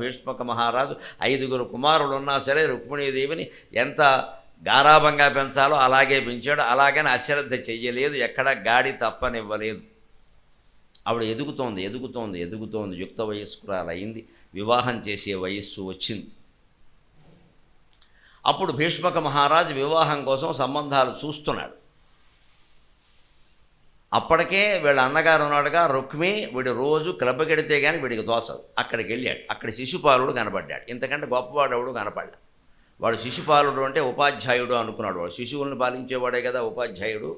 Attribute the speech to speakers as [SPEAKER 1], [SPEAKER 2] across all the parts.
[SPEAKER 1] భీష్మక మహారాజు 5 కుమారులు ఉన్నా సరే రుక్మిణీదేవిని ఎంత గారాభంగా పెంచాలో అలాగే పెంచాడు. అలాగని అశ్రద్ధ చెయ్యలేదు, ఎక్కడ గాడి తప్పనివ్వలేదు. ఆవిడ ఎదుగుతోంది ఎదుగుతోంది ఎదుగుతోంది, యుక్త వయస్కురాలైంది, వివాహం చేసే వయస్సు వచ్చింది. అప్పుడు భీష్మక మహారాజు వివాహం కోసం సంబంధాలు చూస్తున్నాడు. అప్పటికే వీళ్ళ అన్నగారు ఉన్నాడుగా రుక్మి, వీడు రోజు క్లబ్ గడితే కానీ వీడికి తోచదు. అక్కడికి వెళ్ళాడు. అక్కడ శిశుపాలుడు కనపడ్డాడు. ఇంతకంటే గొప్పవాడు ఎవడు కనపడ్డా. వాడు శిశుపాలుడు అంటే ఉపాధ్యాయుడు అనుకున్నాడు. వాడు శిశువులను పాలించేవాడే కదా ఉపాధ్యాయుడు,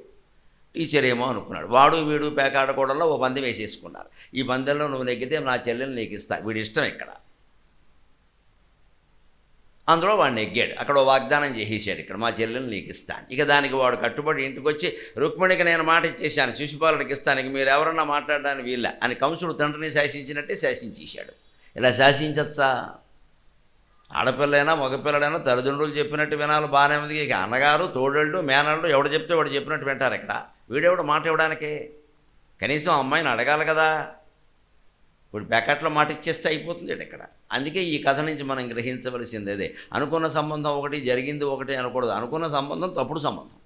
[SPEAKER 1] టీచర్ ఏమో అనుకున్నాడు. వాడు వీడు పేకాడకూడలో ఓ పందెం వేసేసుకున్నారు. ఈ పందెంలో నువ్వు నెగ్గితే నా చెల్లెలు నీకు ఇస్తా, వీడి ఇష్టం ఇక్కడ. అందులో వాడు నెగ్గాడు. అక్కడ వాగ్దానం చేసేసాడు, ఇక్కడ మా చెల్లెలు నీకు ఇస్తాను. ఇక దానికి వాడు కట్టుబడి ఇంటికి వచ్చి రుక్మిణికి నేను మాట ఇచ్చేసాను, శిశుపాలుడికి ఇస్తాను, ఇక మీరు ఎవరన్నా మాట్లాడడానికి వీళ్ళ అని కంసుడు తండ్రిని శాసించినట్టే శాసించేశాడు. ఇలా శాసించచ్చా? ఆడపిల్లైనా మగపిల్లడైనా తల్లిదండ్రులు చెప్పినట్టు వినాలి, బాగానే ఉంది. ఇక అన్నగారు తోడళ్ళు మేనళ్ళు ఎవడు చెప్తే వాడు చెప్పినట్టు వింటారు. ఇక్కడ వీడెవడు మాట ఇవ్వడానికే? కనీసం అమ్మాయిని అడగాలి కదా. ఇప్పుడు ప్యాకెట్లో మాట ఇచ్చేస్తే అయిపోతుంది ఇక్కడ. అందుకే ఈ కథ నుంచి మనం గ్రహించవలసింది అదే. అనుకున్న సంబంధం ఒకటి, జరిగింది ఒకటి అనకూడదు. అనుకున్న సంబంధం తప్పుడు సంబంధం.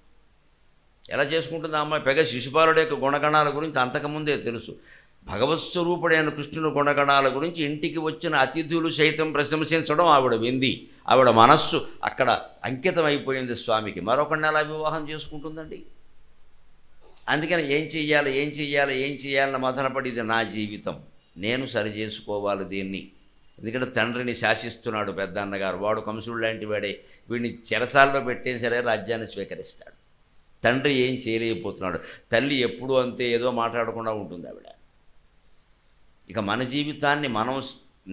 [SPEAKER 1] ఎలా చేసుకుంటుంది ఆ అమ్మాయి? పైగా శిశుపాలుడి యొక్క గుణగణాల గురించి అంతకుముందే తెలుసు. భగవత్ స్వరూపుడైన కృష్ణుని గుణగణాల గురించి ఇంటికి వచ్చిన అతిథులు సైతం ప్రశంసించడం ఆవిడ వింది. ఆవిడ మనస్సు అక్కడ అంకితం అయిపోయింది స్వామికి. మరొకరిని ఎలా వివాహం చేసుకుంటుందండి? అందుకని ఏం చెయ్యాలని మదనపడి, ఇది నా జీవితం, నేను సరి చేసుకోవాలి దీన్ని. ఎందుకంటే తండ్రిని శాసిస్తున్నాడు పెద్ద అన్నగారు, వాడు కంసుడు లాంటి వాడే. వీడిని చెరసాల్లో పెట్టేం సరే రాజ్యాన్ని స్వీకరిస్తాడు. తండ్రి ఏం చేయలేకపోతున్నాడు. తల్లి ఎప్పుడూ అంతే ఏదో మాట్లాడకుండా ఉంటుంది ఆవిడ. ఇక మన జీవితాన్ని మనం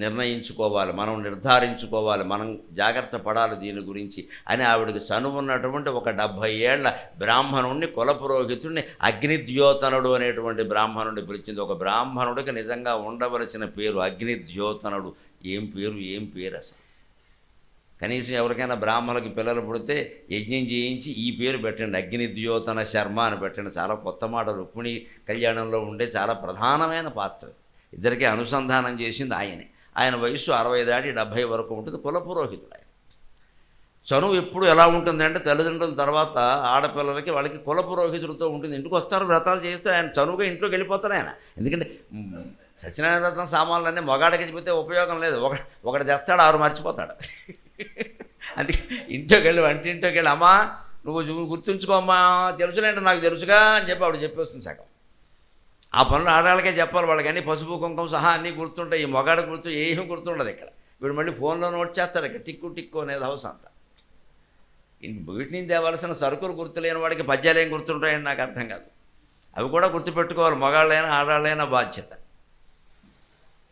[SPEAKER 1] నిర్ణయించుకోవాలి, మనం నిర్ధారించుకోవాలి, మనం జాగ్రత్త పడాలి దీని గురించి అని ఆవిడకి చనువున్నటువంటి ఒక 70 ఏళ్ల బ్రాహ్మణుడిని, కులపురోహితుడిని అగ్నిద్యోతనుడు అనేటువంటి బ్రాహ్మణుడిని పిలిచింది. ఒక బ్రాహ్మణుడికి నిజంగా ఉండవలసిన పేరు అగ్నిద్యోతనుడు. ఏం పేరు అసలు! కనీసం ఎవరికైనా బ్రాహ్మణులకి పిల్లలు పుడితే యజ్ఞం చేయించి ఈ పేరు పెట్టండి, అగ్నిద్యోతన శర్మ అని పెట్టండి. చాలా కొత్త మాట. రుక్మిణి కళ్యాణంలో ఉండే చాలా ప్రధానమైన పాత్ర. ఇద్దరికీ అనుసంధానం చేసింది ఆయనే. ఆయన వయస్సు 60 దాటి 70 వరకు ఉంటుంది. కులపురోహితుడు ఆయన. చనువు ఎప్పుడు ఎలా ఉంటుందంటే తల్లిదండ్రుల తర్వాత ఆడపిల్లలకి వాళ్ళకి కులపురోహితుడితో ఉంటుంది. ఇంటికి వస్తారు, వ్రతాలు చేస్తే ఆయన చనువుగా ఇంట్లోకి వెళ్ళిపోతారు ఆయన. ఎందుకంటే సత్యనారాయణ వ్రతం సామాన్లన్నీ మగాడికి చెబితే ఉపయోగం లేదు. ఒకటి తెస్తాడు, 6 మర్చిపోతాడు. అందుకే వంటింట్లోకి వెళ్ళి అమ్మా నువ్వు గుర్తుంచుకోమ్మా, తెలుసులేంటే నాకు తెలుసుగా అని చెప్పి ఆవిడ చెప్పేస్తుంది సగం. ఆ పనులు ఆడాళ్ళకే చెప్పాలి. వాళ్ళకన్నీ పసుపు కుంకుమ సహా అన్నీ గుర్తుంటాయి. ఈ మొగాడు ఏమీ గుర్తుండదు ఇక్కడ. వీడు మళ్ళీ ఫోన్లో నోట్ చేస్తారు ఇక్కడ, టిక్కు అనేది హౌస్ అంతా. వీటిని తేవలసిన సరుకులు గుర్తులేని వాడికి పద్యాలు ఏం గుర్తుంటాయని నాకు అర్థం కాదు. అవి కూడా గుర్తుపెట్టుకోవాలి. మగాళ్ళైనా ఆడాళ్ళైనా బాధ్యత.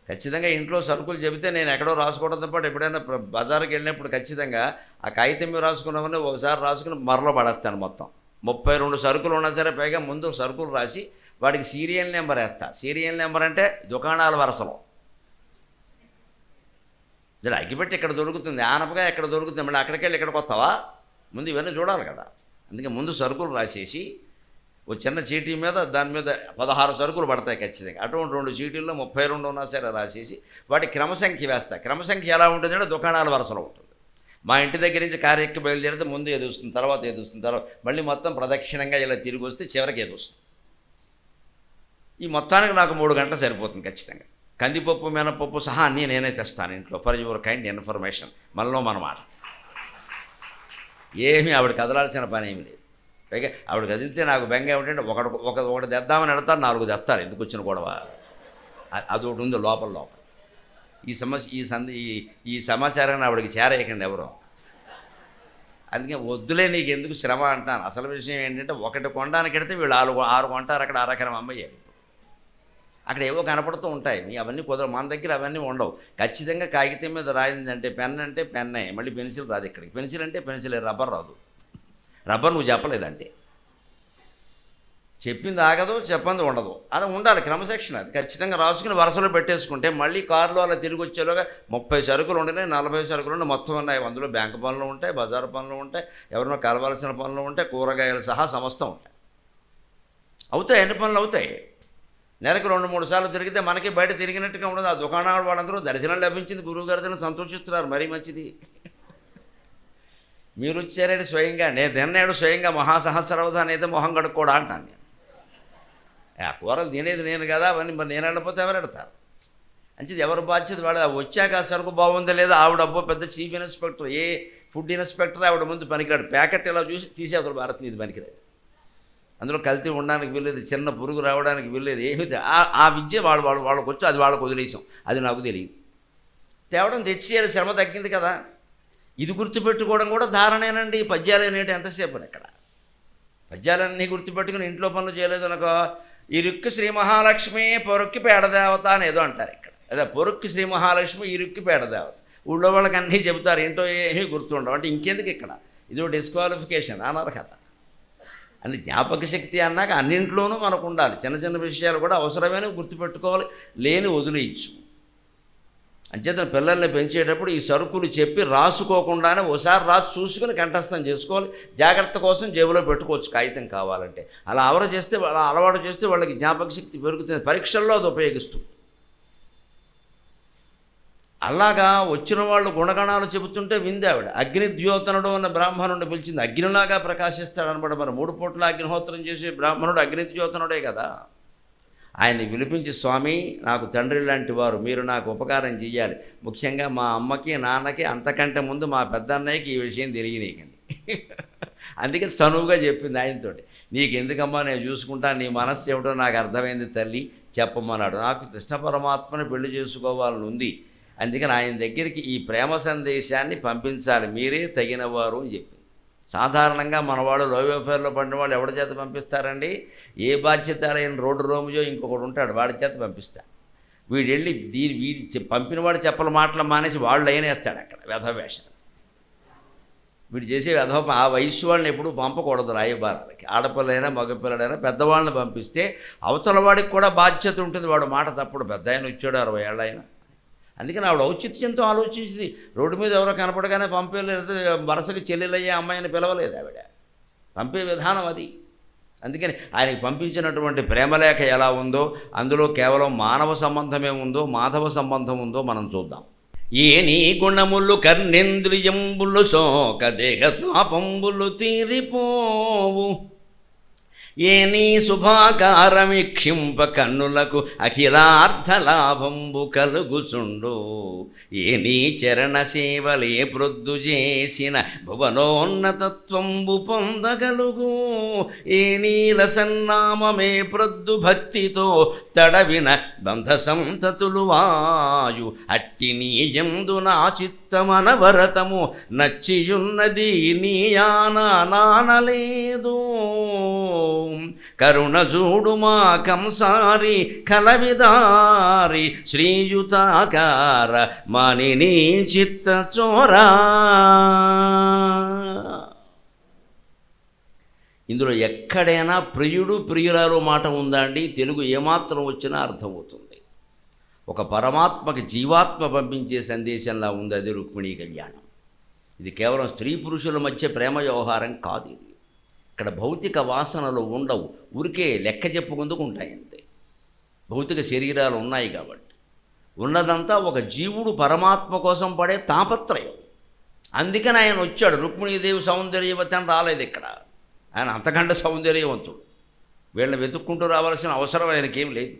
[SPEAKER 1] ఖచ్చితంగా ఇంట్లో సరుకులు చెబితే నేను ఎక్కడో రాసుకోవడంతో పాటు ఎప్పుడైనా బజార్కి వెళ్ళినప్పుడు ఖచ్చితంగా ఆ కాగితం మీద రాసుకున్నామని ఒకసారి రాసుకుని మరలో పడేస్తాను. మొత్తం 32 సరుకులు ఉన్నా సరే పైగా ముందు సరుకులు రాసి వాడికి సీరియల్ నెంబర్ వేస్తా. సీరియల్ నెంబర్ అంటే దుకాణాల వరసలో. జర అగ్గిపెట్టి ఇక్కడ దొరుకుతుంది, ఆనపగా ఎక్కడ దొరుకుతుంది, మళ్ళీ అక్కడికి వెళ్ళి ఇక్కడికి వస్తావా? ముందు ఇవన్నీ చూడాలి కదా. అందుకే ముందు సరుకులు రాసేసి ఓ చిన్న చీటీ మీద దాని మీద 16 సరుకులు పడతాయి ఖచ్చితంగా. అటువంటి 2 చీటీల్లో 32 ఉన్నా సరే రాసేసి వాటి క్రమసంఖ్య వేస్తా. క్రమసంఖ్య ఎలా ఉంటుందంటే దుకాణాల వరసలో ఉంటుంది. మా ఇంటి దగ్గర నుంచి కారు ఎక్కి బయలుదేరితే ముందు ఏది వస్తుంది, తర్వాత ఏది వస్తుంది, తర్వాత మళ్ళీ మొత్తం ప్రదక్షిణంగా ఇలా తిరిగి వస్తే చివరికి ఏది వస్తుంది. ఈ మొత్తానికి నాకు 3 గంటలు సరిపోతుంది ఖచ్చితంగా. కందిపప్పు మినపప్పు సహా అన్నీ నేనే తెస్తాను ఇంట్లో. For your kind information. మనలో మన మాట. ఏమీ ఆవిడ కదలాల్సిన పని ఏమి లేదు. పైగా ఆవిడ కదిలితే నాకు బెంగ ఏమిటంటే ఒకటి తెద్దామని వెళ్తారు, 4 తెస్తారు. ఎందుకు వచ్చిన గొడవ అదొకటి ఉంది లోపల. ఈ సమాచారాన్ని ఆవిడకి చేరేయకండి ఎవరో. అందుకే వద్దులే నీకు ఎందుకు శ్రమ అంటాను. అసలు విషయం ఏంటంటే ఒకటి కొనడానికి వెడితే వీళ్ళు 6 కొంటారు. అక్కడ అరకరం అమ్మయ్యారు. అక్కడ ఏవో కనపడుతూ ఉంటాయి. అవన్నీ కుదరవు. మన దగ్గర అవన్నీ ఉండవు. ఖచ్చితంగా కాగితం మీద రాయిందంటే పెన్ అంటే పెన్నే, మళ్ళీ పెన్సిల్ రాదు ఇక్కడికి. పెన్సిల్ అంటే పెన్సిలే, రబ్బర్ రాదు. రబ్బర్ నువ్వు చెప్పలేదంటే చెప్పింది ఆగదు, చెప్పంది ఉండదు. అది ఉండాలి క్రమశిక్షణ. అది ఖచ్చితంగా రాసుకుని వరుసలో పెట్టేసుకుంటే మళ్ళీ కారులో అలా తిరిగి వచ్చేలోగా 30 సరుకులు ఉండినాయి, 40 సరుకులు ఉండి మొత్తం ఉన్నాయి. అందులో బ్యాంకు పనులు ఉంటాయి, బజారు పనులు ఉంటాయి, ఎవరినో కలవాల్సిన పనులు ఉంటాయి, కూరగాయలు సహా సమస్తం ఉంటాయి. అవుతాయి, అన్ని పనులు అవుతాయి. నెలకు 2-3 సార్లు తిరిగితే మనకి బయట తిరిగినట్టుగా ఉండదు. ఆ దుకాణాల వాళ్ళందరూ దర్శనం లభించింది గురువుగారిని సంతోషిస్తున్నారు. మరీ మంచిది. మీరు వచ్చారంటే స్వయంగా నేను తిన్నాడు స్వయంగా మహాసహస్రవధాన్ని అయితే మొహం కడుక్కోడా అంటాను నేను. ఆ కూరలు తినేది నేను కదా, అవన్నీ మరి నేను వెళ్ళకపోతే ఎవరు పెడతారు? మంచిది, ఎవరు బాధ్యత వాళ్ళు. వచ్చాక ఆ సరుకు బాగుందా లేదా, ఆవిడ అబ్బో పెద్ద చీఫ్ ఇన్స్పెక్టర్, ఏ ఫుడ్ ఇన్స్పెక్టర్ ఆవిడ ముందు పనికిరాడు. ప్యాకెట్ ఇలా చూసి తీసేస్తారు, భారత్ ఇది పనికిరాదు, అందులో కల్తీ ఉండడానికి వెళ్ళేది, చిన్న పురుగు రావడానికి వెళ్ళేది ఏమీ ఆ విద్య వాళ్ళకి వచ్చి అది వాళ్ళకు వదిలేసాం. అది నాకు తెలియదు. తేవడం తెచ్చేయాలి, శ్రమ తగ్గింది కదా. ఇది గుర్తుపెట్టుకోవడం కూడా ధారణేనండి. పద్యాలు అనేటి ఎంతసేపు ఇక్కడ పద్యాలన్నీ గుర్తుపెట్టుకుని ఇంట్లో పనులు చేయలేదు అనుకో, ఇరుక్కి శ్రీ మహాలక్ష్మి పొరుక్కి పేడదేవత అని ఏదో అంటారు ఇక్కడ. అదే పొరుక్కి శ్రీ మహాలక్ష్మి, ఇరుక్కి పేడదేవత. ఊళ్ళో వాళ్ళకి అన్నీ చెబుతారు, ఏంటో ఏమీ గుర్తుండవు. అంటే ఇంకెందుకు ఇక్కడ, ఇదో డిస్క్వాలిఫికేషన్, అనర్హత. అని జ్ఞాపక శక్తి అన్నాక అన్నింట్లోనూ మనకు ఉండాలి. చిన్న చిన్న విషయాలు కూడా అవసరమైన గుర్తుపెట్టుకోవాలి, లేని వదిలేయచ్చు. అంచేతన పిల్లల్ని పెంచేటప్పుడు ఈ సరుకులు చెప్పి రాసుకోకుండానే ఒకసారి రాసి చూసుకుని కంఠస్థం చేసుకోవాలి. జాగ్రత్త కోసం జేబులో పెట్టుకోవచ్చు కాగితం కావాలంటే. అలా అలవాటు చేస్తే వాళ్ళకి జ్ఞాపక శక్తి పెరుగుతుంది, పరీక్షల్లో అది ఉపయోగిస్తుంది. అలాగా వచ్చిన వాళ్ళు గుణగణాలు చెబుతుంటే వింది ఆవిడ. అగ్నిద్యోతనుడు అన్న బ్రాహ్మణుడిని పిలిచింది. అగ్నిలాగా ప్రకాశిస్తాడనమాట. మరి 3 పూట్ల అగ్నిహోత్రం చేసే బ్రాహ్మణుడు అగ్నిద్యోతనుడే కదా. ఆయన్ని పిలిపించి, స్వామి నాకు తండ్రి లాంటి వారు, మీరు నాకు ఉపకారం చెయ్యాలి. ముఖ్యంగా మా అమ్మకి నాన్నకి అంతకంటే ముందు మా పెద్దన్నయ్యకి ఈ విషయం తెలియనీకండి. అందుకే చనువుగా చెప్పింది ఆయనతోటి. నీకెందుకమ్మా, నేను చూసుకుంటాను, నీ మనస్సు ఏమిటో నాకు అర్థమైంది తల్లి, చెప్పమన్నాడు. నాకు కృష్ణ పరమాత్మని పెళ్లి చేసుకోవాలని ఉంది, అందుకని ఆయన దగ్గరికి ఈ ప్రేమ సందేశాన్ని పంపించాలి, మీరే తగినవారు అని చెప్పింది. సాధారణంగా మన వాళ్ళు లవ్ అఫేర్లో పడిన వాళ్ళు ఎవరి చేత పంపిస్తారండి? ఏ బాధ్యత లేని రోడ్డు రోమిజో ఇంకొకడు ఉంటాడు, వాడి చేత పంపిస్తారు. వీడు వెళ్ళి వీడి పంపినవాడు చెప్పల మాటలు మానేసి వాళ్ళు లైనేస్తాడు అక్కడ వ్యధవేషాలు. వీడు చేసే వ్యధవ. ఆ వయస్సు వాళ్ళని ఎప్పుడూ పంపకూడదు రాయబారాలకి. ఆడపిల్లైనా మగపిల్లడైనా పెద్దవాళ్ళని పంపిస్తే అవతల వాడికి కూడా బాధ్యత ఉంటుంది. వాడు మాట తప్పుడు. పెద్ద ఆయన వచ్చాడు 60 ఏళ్ళ ఆయన. అందుకని ఆవిడ ఔచిత్యంతో ఆలోచించింది. రోడ్డు మీద ఎవరో కనపడగానే పంపేలేదు, వరుసకి చెల్లెలయ్యే అమ్మాయిని పిలవలేదు ఆవిడ. పంపే విధానం అది. అందుకని ఆయనకి పంపించినటువంటి ప్రేమలేఖ ఎలా ఉందో, అందులో కేవలం మానవ సంబంధమే ఉందో మాధవ సంబంధం ఉందో మనం చూద్దాం. ఏ నీ గుణములు కర్ణేంద్రియంబులు శోక దేహ తాపంబులు తీరిపోవు, ఏ నీ శుభాకారమిక్షింప కన్నులకు అఖిలార్థలాభంబు కలుగుచుండు, ఏ నీ చరణ సేవలే ప్రొద్దు చేసిన భువనోన్నతత్వంబు పొందగలుగు, ఏ నీల సన్నామమే ప్రొద్దు భక్తితో తడవిన బంధ సంతతులు వాయు, అట్టి నీ యందు నా చిత్తమనవరతము నచ్చియున్నది నీయాన నానలేదు, కరుణ చూడు మా కంసారి కలవిదారి శ్రీయుతాకార మానిని చిత్త చోరా. ఇందులో ఎక్కడైనా ప్రియుడు ప్రియురాలు మాట ఉందా అండి? తెలుగు ఏమాత్రం వచ్చినా అర్థమవుతుంది. ఒక పరమాత్మకి జీవాత్మ పంపించే సందేశంలా ఉంది అది రుక్మిణీ కళ్యాణం. ఇది కేవలం స్త్రీ పురుషుల మధ్య ప్రేమ వ్యవహారం కాదు. ఇది ఇక్కడ భౌతిక వాసనలు ఉండవు, ఊరికే లెక్క చెప్పుకుందుకు ఉంటాయి అంతే. భౌతిక శరీరాలు ఉన్నాయి కాబట్టి ఉన్నదంతా ఒక జీవుడు పరమాత్మ కోసం పడే తాపత్రయం. అందుకని ఆయన వచ్చాడు. రుక్మిణీదేవి సౌందర్యవతి అని రాలేదు ఇక్కడ, ఆయన అంతకంటే సౌందర్యవంతుడు. వీళ్ళని వెతుక్కుంటూ రావాల్సిన అవసరం ఆయనకేం లేదు.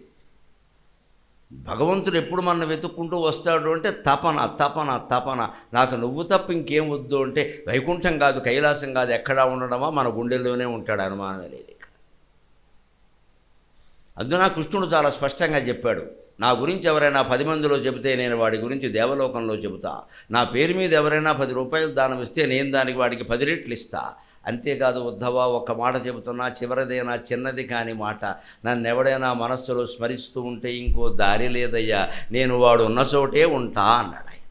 [SPEAKER 1] భగవంతుడు ఎప్పుడు మన వెతుక్కుంటూ వస్తాడు అంటే తపన తపన తపన. నాకు నువ్వు తప్ప ఇంకేం వద్దు అంటే వైకుంఠం కాదు, కైలాసం కాదు, ఎక్కడా ఉండడమా, మన గుండెల్లోనే ఉంటాడు, అనుమానమే లేదు ఇక్కడ. అందున కృష్ణుడు చాలా స్పష్టంగా చెప్పాడు, నా గురించి ఎవరైనా 10 మందిలో చెబితే నేను వాడి గురించి దేవలోకంలో చెబుతా, నా పేరు మీద ఎవరైనా 10 రూపాయలు దానం ఇస్తే నేను దానికి వాడికి 10 రెట్లు ఇస్తా. అంతేకాదు ఉద్ధవ, ఒక్క మాట చెబుతున్నా, చివరిదైనా చిన్నది కాని మాట, నన్నెవడైనా మనస్సులో స్మరిస్తూ ఉంటే ఇంకో దారి లేదయ్యా, నేను వాడు ఉన్న చోటే ఉంటా అన్నాడు ఆయన.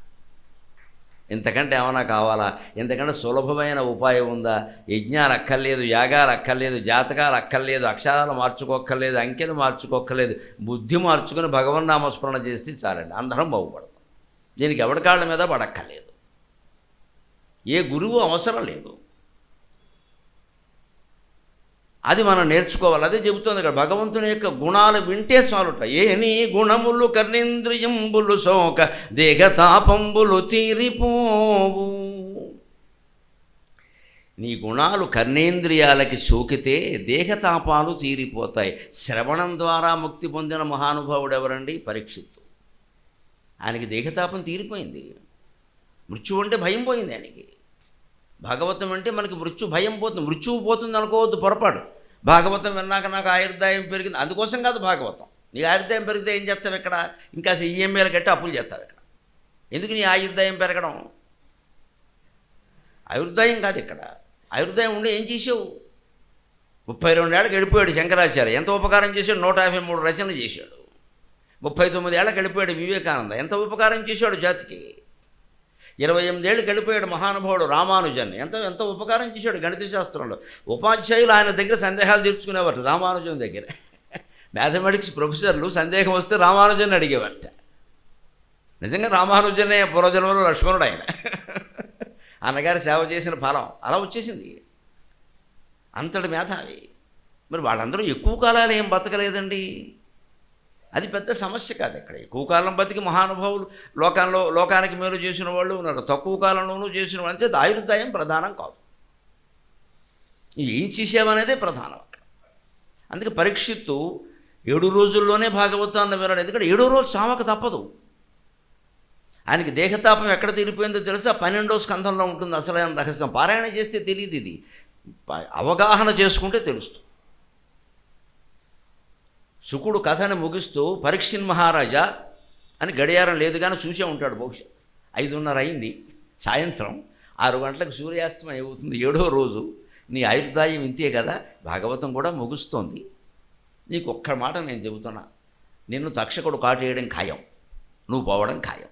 [SPEAKER 1] ఇంతకంటే ఏమైనా కావాలా? ఇంతకంటే సులభమైన ఉపాయం ఉందా? యజ్ఞాలు అక్కర్లేదు, యాగాలు అక్కర్లేదు, జాతకాలు అక్కర్లేదు, అక్షరాలు మార్చుకోక్కర్లేదు, అంకెలు మార్చుకోక్కర్లేదు, బుద్ధి మార్చుకుని భగవన్నామస్మరణ చేస్తే చాలండి, అందరం బాగుపడతాం. దీనికి ఎవడి కాళ్ళ మీద పడక్కర్లేదు, ఏ గురువు అవసరం లేదు. అది మనం నేర్చుకోవాలి. అదే చెబుతుంది ఇక్కడ, భగవంతుని యొక్క గుణాలు వింటే చాలుట. ఏ నీ గుణములు కర్ణేంద్రియంబులు సోక దేహతాపంబులు తీరిపోవు. నీ గుణాలు కర్ణేంద్రియాలకి సోకితే దేహతాపాలు తీరిపోతాయి. శ్రవణం ద్వారా ముక్తి పొందిన మహానుభావుడు ఎవరండి? పరీక్షిత్తు. ఆయనకి దేహతాపం తీరిపోయింది. మృత్యువు అంటే భయం పోయింది ఆయనకి. భాగవతం అంటే మనకి భయం పోతుంది. మృత్యువు పోతుంది అనుకోవద్దు, పొరపాటు. భాగవతం విన్నాక నాకు ఆయుర్దాయం పెరిగింది, అందుకోసం కాదు భాగవతం. నీ ఆయుర్దాయం పెరిగితే ఏం చేస్తావు ఇక్కడ? ఇంకా ఈఎంఐలు కట్టి అప్పులు చేస్తావు ఇక్కడ. ఎందుకు నీ ఆయుర్దాయం పెరగడం? ఆయుర్దాయం కాదు ఇక్కడ. ఆయుర్దాయం ఉండి ఏం చేసావు? 32 ఏళ్ళకి వెళ్ళిపోయాడు శంకరాచార్య, ఎంత ఉపకారం చేశాడు? 153 రచనలు చేశాడు. 39 ఏళ్ళకి వెళ్ళిపోయాడు వివేకానంద, ఎంత ఉపకారం చేశాడు జాతికి. 28 ఏళ్ళకి వెళ్ళిపోయాడు మహానుభావుడు రామానుజన్, ఎంత ఉపకారం చేశాడు గణిత శాస్త్రంలో. ఉపాధ్యాయులు ఆయన దగ్గర సందేహాలు తీర్చుకునేవారు రామానుజన్ దగ్గర. మ్యాథమెటిక్స్ ప్రొఫెసర్లు సందేహం వస్తే రామానుజన్ అడిగేవారట. నిజంగా రామానుజనే పూర్వజన్మలో లక్ష్మణుడు ఆయన. అన్నగారి సేవ చేసిన ఫలం అలా వచ్చేసింది. అంతటి మేధావి. మరి వాళ్ళందరూ ఎక్కువ కాలాలు ఏం బతకలేదండి. అది పెద్ద సమస్య కాదు. ఇక్కడ ఎక్కువ కాలం బతికి మహానుభావులు లోకానికి మేలు చేసిన వాళ్ళు ఉన్నారు, తక్కువ కాలంలోనూ చేసిన వాళ్ళు. అంటే ఆయుర్దాయం ప్రధానం కాదు, ఏం చేసావనేదే ప్రధానం అక్కడ. అందుకే పరీక్షిత్తు 7 రోజుల్లోనే భాగవతాన్ని విన్నాడు. ఎందుకంటే 7వ రోజు చావక తప్పదు. ఆయనకి దేహతాపం ఎక్కడ తీరిపోయిందో తెలుసా? 12వ స్కంధంలో ఉంటుంది అసలైన రహస్యం. పారాయణ చేస్తే తెలియదు, ఇది అవగాహన చేసుకుంటే తెలుస్తుంది. శుకుడు కథని ముగిస్తూ పరీక్షిన్ మహారాజా అని గడియారం లేదు కానీ చూసే ఉంటాడు. బహుశా 5:30 అయింది సాయంత్రం, 6 గంటలకు సూర్యాస్తమయం అవుతుంది. 7వ రోజు, నీ ఆయుర్దాయం ఇంతే కదా, భాగవతం కూడా ముగుస్తోంది. నీకు ఒక్క మాట నేను చెబుతున్నా, నిన్ను తక్షకుడు కాటేయడం ఖాయం, నువ్వు పోవడం ఖాయం.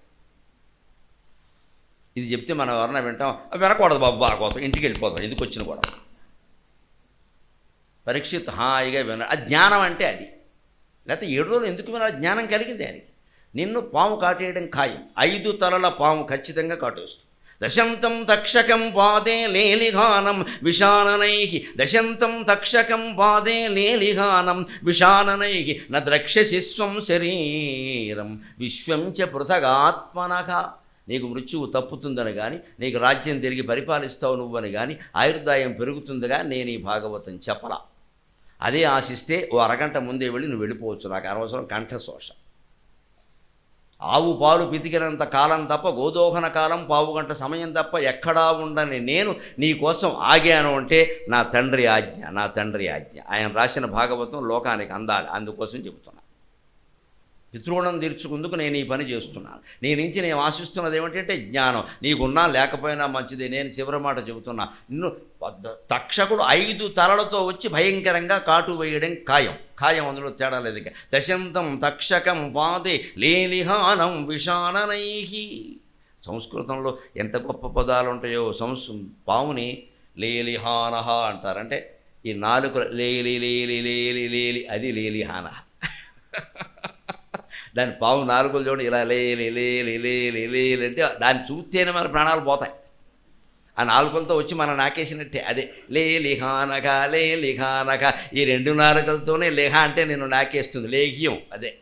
[SPEAKER 1] ఇది చెప్తే మనం ఎవరన్నా వింటాం? వినకూడదు బాబు, భాగవతం ఇంటికి వెళ్ళిపోతాం, ఎందుకు వచ్చిన కూడా. పరీక్షిత్ హాయిగా విన్నాడు. ఆ జ్ఞానం అంటే అది. లేకపోతే 7 రోజులు ఎందుకు వినాలి? జ్ఞానం కలిగింది ఆయనకి. నిన్ను పాము కాటేయడం ఖాయం, 5 తలల పాము ఖచ్చితంగా కాటేస్తుంది. దశంతం తక్షకం పాదే లేలిఘానం విషాననై, దశంతం తక్షకం పాదే లేలిఘానం విషాననై న ద్రక్ష్యసి స్వం శరీరం విశ్వం చ పృథగాత్మనః. నీకు మృత్యువు తప్పుతుందని కానీ, నీకు రాజ్యం తిరిగి పరిపాలిస్తావు నువ్వని కానీ, ఆయుర్దాయం పెరుగుతుందిగా నేను ఈ భాగవతం చెప్పలా. అదే ఆశిస్తే ఓ అరగంట ముందే వెళ్ళి నువ్వు వెళ్ళిపోవచ్చు, నాకు అనవసరం కంఠశోష. ఆవు పాలు పితికినంత కాలం తప్ప, గోదోహన కాలం పావుగంట సమయం తప్ప ఎక్కడా ఉండని నేను నీ కోసం ఆగాను అంటే నా తండ్రి ఆజ్ఞ, నా తండ్రి ఆజ్ఞ. ఆయన రాసిన భాగవతం లోకానికి అందాలి, అందుకోసం చెబుతున్నాను. పితృణం తీర్చుకుందుకు నేను ఈ పని చేస్తున్నాను. నీ నుంచి నేను ఆశిస్తున్నది ఏమిటంటే జ్ఞానం. నీకున్నా లేకపోయినా మంచిది. నేను చివరి మాట చెబుతున్నా, నిన్ను తక్షకుడు 5 తలలతో వచ్చి భయంకరంగా కాటు వేయడం ఖాయం, అందులో తేడా లేదు. ఇక దశంతం తక్షకం పాదే లేలిహానం విషాననై. సంస్కృతంలో ఎంత గొప్ప పదాలు ఉంటాయో. పాముని లేలిహానహ అంటారంటే ఈ 4 లేలి లేలి లేలి లేలి, అది లేలిహాన. దాని పాము 4 చూడండి, ఇలా లేలి లేలి లేలి లేలి అంటే దాన్ని చూస్తేనే మన ప్రాణాలు పోతాయి. ఆ 4 వచ్చి మనం నాకేసినట్టే. అదే లేలిహానక లేలిహానక, ఈ 2 నాలుకలతోనే లేహ అంటే నేను నాకేస్తుంది. లేహ్యం అదే,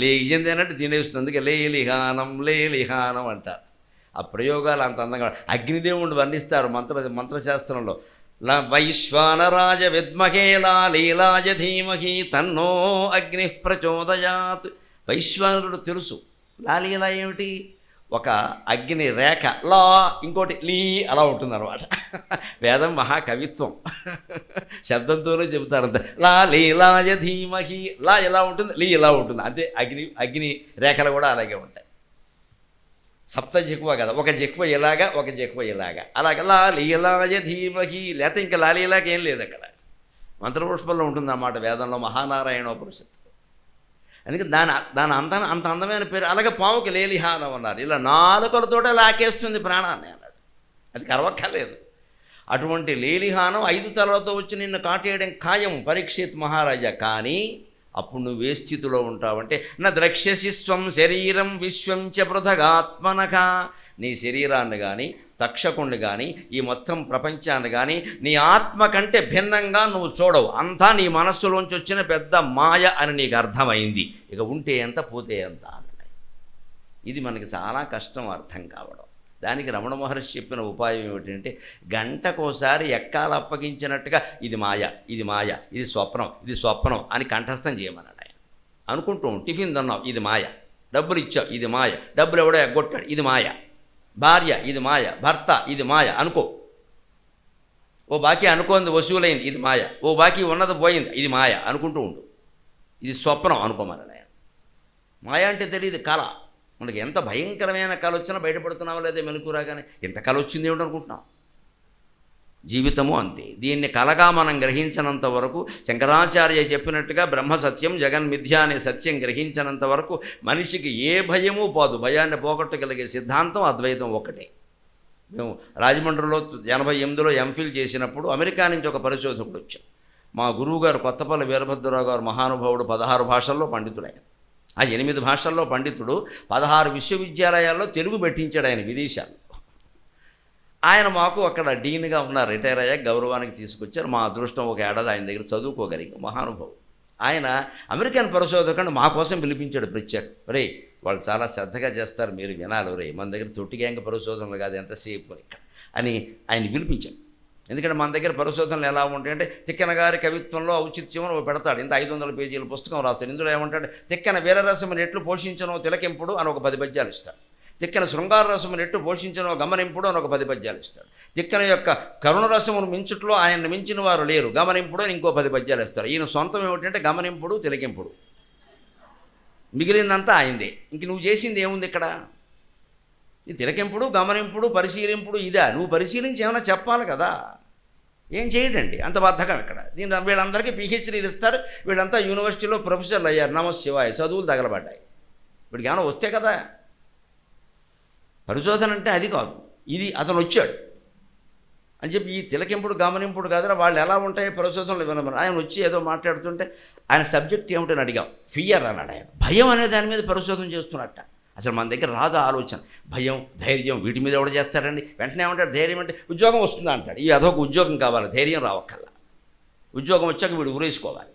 [SPEAKER 1] లేహ్యం తినట్టు తినేస్తుంది. అందుకే లేలిహానం అంటారు. ఆ ప్రయోగాలు అంత అందంగా అగ్నిదేవుడిని వర్ణిస్తారు మంత్రశాస్త్రంలో. వైశ్వానరాజ విద్మహే లీలాయ ధీమహి తన్నో అగ్ని ప్రచోదయాత్. వైశ్వానరుడు తెలుసు. లాలీలా ఏమిటి? ఒక అగ్ని రేఖ, లా ఇంకోటి లీ, అలా ఉంటుందన్నమాట. వేదం మహాకవిత్వం, శబ్దంతోనే చెబుతారంత. లా లీలాయ ధీమహి, లా ఎలా ఉంటుంది, లీ ఎలా ఉంటుంది. అంతే అగ్ని రేఖలు కూడా అలాగే ఉంటాయి. సప్త జిహ్వ కదా, ఒక జిహ్వ ఇలాగా, ఒక జిహ్వ ఇలాగా, అలాగే లా లీలాయ ధీమహి. లేకపోతే ఇంకా లాలీలాగా ఏం లేదు అక్కడ. మంత్రపుష్పంలో ఉంటుందన్నమాట వేదంలో, మహానారాయణోపనిషత్తు. అందుకే దాని అంత అందమైన పేరు. అలాగే పాముకి లేలిహానం అన్నారు. ఇలా 4 లాకేస్తుంది ప్రాణాన్ని అన్నాడు. అది కరవక్కర్లేదు. అటువంటి లేలిహానం 5 తలలతో వచ్చి నిన్ను కాటేయడం ఖాయం పరీక్షిత్ మహారాజా. కానీ అప్పుడు నువ్వు ఏ స్థితిలో ఉంటావంటే, నా ద్రక్ష్యసి స్వం శరీరం విశ్వం చ పృథగాత్మనః. నీ శరీరాన్ని కానీ తక్షకుణ్ణి కానీ ఈ మొత్తం ప్రపంచాన్ని కానీ నీ ఆత్మ కంటే భిన్నంగా నువ్వు చూడవు. అంతా నీ మనస్సులోంచి వచ్చిన పెద్ద మాయ అని నీకు అర్థమైంది. ఇక ఉంటే ఎంత పోతే ఎంత అన్నాడు. ఇది మనకి చాలా కష్టం అర్థం కావడం. దానికి రమణ మహర్షి చెప్పిన ఉపాయం ఏమిటంటే, గంటకోసారి ఎక్కాలు అప్పగించినట్టుగా ఇది మాయ, ఇది మాయ, ఇది స్వప్నం, ఇది స్వప్నం అని కంఠస్థం చేయమన్నాడు ఆయన. అనుకుంటూ టిఫిన్ తిన్నావు, ఇది మాయ. డబ్బులు ఇచ్చావు, ఇది మాయ. డబ్బులు ఎవడో ఎగ్గొట్టాడు, ఇది మాయ. భార్య, ఇది మాయ. భర్త, ఇది మాయ అనుకో. ఓ బాకీ అనుకోంది వసూలైంది, ఇది మాయ. ఓ బాకీ ఉన్నది పోయింది, ఇది మాయ అనుకుంటూ ఉండు. ఇది స్వప్నం అనుకోమన్నాడు ఆయన. మాయ అంటే తెలియదు, కళ. మనకి ఎంత భయంకరమైన కళ వచ్చినా బయటపడుతున్నావా లేదా మెలకురాగానే. ఎంత కళ వచ్చింది ఏమిటి అనుకుంటున్నాం. జీవితము అంతే. దీన్ని కలగా మనం గ్రహించినంత వరకు, శంకరాచార్య చెప్పినట్టుగా బ్రహ్మ సత్యం జగన్మిథ్య అనే సత్యం గ్రహించినంత వరకు మనిషికి ఏ భయము పోదు. భయాన్ని పోగొట్టగలిగే సిద్ధాంతం అద్వైతం ఒకటే. మేము రాజమండ్రిలో 88లో ఎంఫిల్ చేసినప్పుడు అమెరికా నుంచి ఒక పరిశోధకుడు వచ్చాం. మా గురువుగారు కొత్తపల్లి వీరభద్రరావు గారు మహానుభావుడు, 16 భాషల్లో పండితుడు ఆయన. ఆ 8 భాషల్లో పండితుడు, 16 విశ్వవిద్యాలయాల్లో తెలుగు పెట్టించాడు ఆయన విదేశాల్లో. ఆయన మాకు అక్కడ డీన్గా ఉన్నారు, రిటైర్ అయ్యాక గౌరవానికి తీసుకొచ్చారు. మా అదృష్టం ఒక ఏడాది ఆయన దగ్గర చదువుకోగలిగి మహానుభావుడు. ఆయన అమెరికన్ పరిశోధకుడిని మా కోసం పిలిపించాడు ప్రత్యేక. రే వాళ్ళు చాలా శ్రద్ధగా చేస్తారు, మీరు వినాలి. రే మన దగ్గర తొట్టిగ్యాంగ పరిశోధనలు కాదు, ఎంతసేపు ఇక్కడ అని ఆయన పిలిపించాను. ఎందుకంటే మన దగ్గర పరిశోధనలు ఎలా ఉంటాయంటే, తిక్కన గారి కవిత్వంలో ఔచిత్యం పెడతాడు. ఇంత 500 పేజీల పుస్తకం రాస్తాడు. ఇందులో ఏమంటాడు, తిక్కన వీరరసమును ఎట్లు పోషించనో తిలకింపుడు అని ఒక 10 పద్యాలు ఇస్తాడు. తిక్కన శృంగార రసమును ఎట్టు పోషించనో గమనింపుడు అని ఒక 10 పద్యాలు ఇస్తాడు. తిక్కన యొక్క కరుణరసమును మించుట్లో ఆయన్ని మించిన వారు లేరు, గమనింపుడు అని ఇంకో 10 పద్యాలు ఇస్తారు. ఈయన సొంతం ఏమిటంటే గమనింపుడు, తిలకింపుడు, మిగిలిందంతా ఆయనదే. ఇంక నువ్వు చేసింది ఏముంది ఇక్కడ? ఈ తిలకింపుడు, గమనింపుడు, పరిశీలింపుడు ఇదా? నువ్వు పరిశీలించి ఏమైనా చెప్పాలి కదా. ఏం చేయడండి, అంత బద్ధకం ఇక్కడ. దీని వీళ్ళందరికీ పిహెచ్డీలు ఇస్తారు. వీళ్ళంతా యూనివర్సిటీలో ప్రొఫెసర్లు అయ్యారు. నమశివాయ, చదువులు తగలబడ్డాయి. వీడికి ఏమైనా వస్తే కదా. పరిశోధన అంటే అది కాదు, ఇది అతను వచ్చాడు అని చెప్పి ఈ తిలకింపుడు గమనింపుడు కాదురా వాళ్ళు ఎలా ఉంటాయి పరిశోధనలు వినమని. ఆయన వచ్చి ఏదో మాట్లాడుతుంటే ఆయన సబ్జెక్ట్ ఏమిటని అడిగాం. ఫియర్ అన్నాడు ఆయన. భయం అనే దాని మీద పరిశోధన చేస్తున్నట్ట. అసలు మన దగ్గర రాదు ఆలోచన. భయం, ధైర్యం వీటి మీద ఎవడు చేస్తాడండి. వెంటనే ఏమంటాడు, ధైర్యం అంటే ఉద్యోగం వస్తుందా అంటాడు. ఇవి అదొక ఉద్యోగం కావాలి, ధైర్యం రావక్కల్లా. ఉద్యోగం వచ్చాక వీడు ఉరేసుకోవాలి.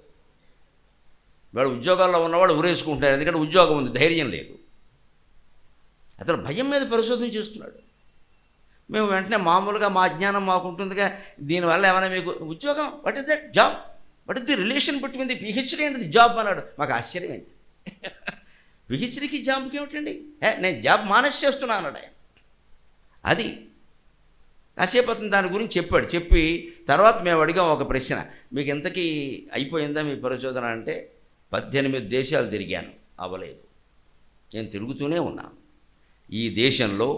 [SPEAKER 1] వాడు ఉద్యోగాల్లో ఉన్నవాడు ఉరేసుకుంటున్నాడు, ఎందుకంటే ఉద్యోగం ఉంది, ధైర్యం లేదు. అతను భయం మీద పరిశోధన చేస్తున్నాడు. మేము వెంటనే మామూలుగా మా జ్ఞానం మాకుంటుందిగా, దీనివల్ల ఏమైనా మీకు ఉద్యోగం, what is that job, what is the relation between the PhD and the job అన్నాడు. మాకు ఆశ్చర్యమైంది. పిహెచ్డీకి జాబ్కి ఏమిటండి, నేను జాబ్ మానేసి చేస్తున్నా అన్నాడు ఆయన. అది కాసేపు అతను దాని గురించి చెప్పాడు. చెప్పి తర్వాత మేము అడిగాం ఒక ప్రశ్న, మీకు ఎంతకీ అయిపోయిందా మీ పరిశోధన అంటే, 18 దేశాలు తిరిగాను, అవ్వలేదు. నేను తిరుగుతూనే ఉన్నాను. ఈ దేశంలో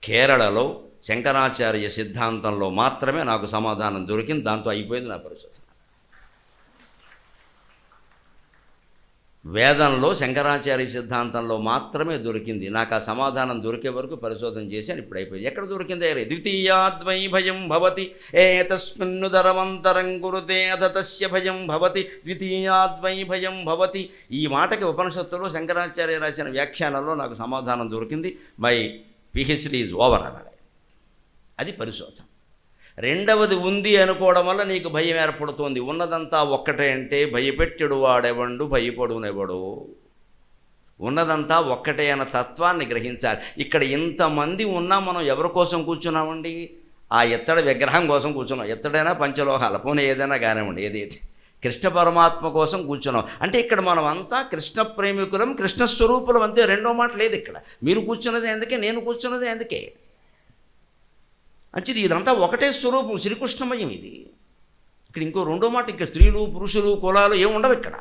[SPEAKER 1] కేరళలో శంకరాచార్య సిద్ధాంతంలో మాత్రమే నాకు సమాధానం దొరికింది. దాంతో అయిపోయింది నా పరిశోధన. వేదంలో శంకరాచార్య సిద్ధాంతంలో మాత్రమే దొరికింది నాకు. ఆ సమాధానం దొరికే వరకు పరిశోధన చేశాను. ఇప్పుడు అయిపోయింది. ఎక్కడ దొరికింది? ద్వితీయాద్వై భయం భవతి ఏతస్మిన్నుదరమంతరం కురుతే అథ తస్య భయం భవతి ద్వితీయాద్వై భయం భవతి. ఈ మాటకి ఉపనిషత్తులో శంకరాచార్య రాసిన వ్యాఖ్యానంలో నాకు సమాధానం దొరికింది. మై పిహెచ్డీ ఈజ్ ఓవర్ అన్నాడు. అది పరిశోధన. రెండవది ఉంది అనుకోవడం వల్ల నీకు భయం ఏర్పడుతోంది. ఉన్నదంతా ఒక్కటే అంటే భయపెట్టెడు వాడెవండు భయపడునెవడు. ఉన్నదంతా ఒక్కటే అన్న తత్వాన్ని గ్రహించాలి. ఇక్కడ ఇంతమంది ఉన్నా మనం ఎవరి కోసం కూర్చున్నామండి? ఆ ఎత్తడి విగ్రహం కోసం కూర్చున్నాం. ఎత్తడైనా పంచలోహాల, పోనీ ఏదైనా కానివ్వండి, ఏదైతే కృష్ణ పరమాత్మ కోసం కూర్చున్నాం. అంటే ఇక్కడ మనం అంతా కృష్ణ ప్రేమికులం, కృష్ణ స్వరూపులం, అంతే. రెండో మాట లేదు ఇక్కడ. మీరు కూర్చున్నది అందుకే, నేను కూర్చున్నది అందుకే. మంచిది. ఇదంతా ఒకటే స్వరూపం, శ్రీకృష్ణమయం. ఇది ఇక్కడ ఇంకో రెండో మాట, ఇక్కడ స్త్రీలు పురుషులు కులాలు ఏమి ఉండవు ఇక్కడ.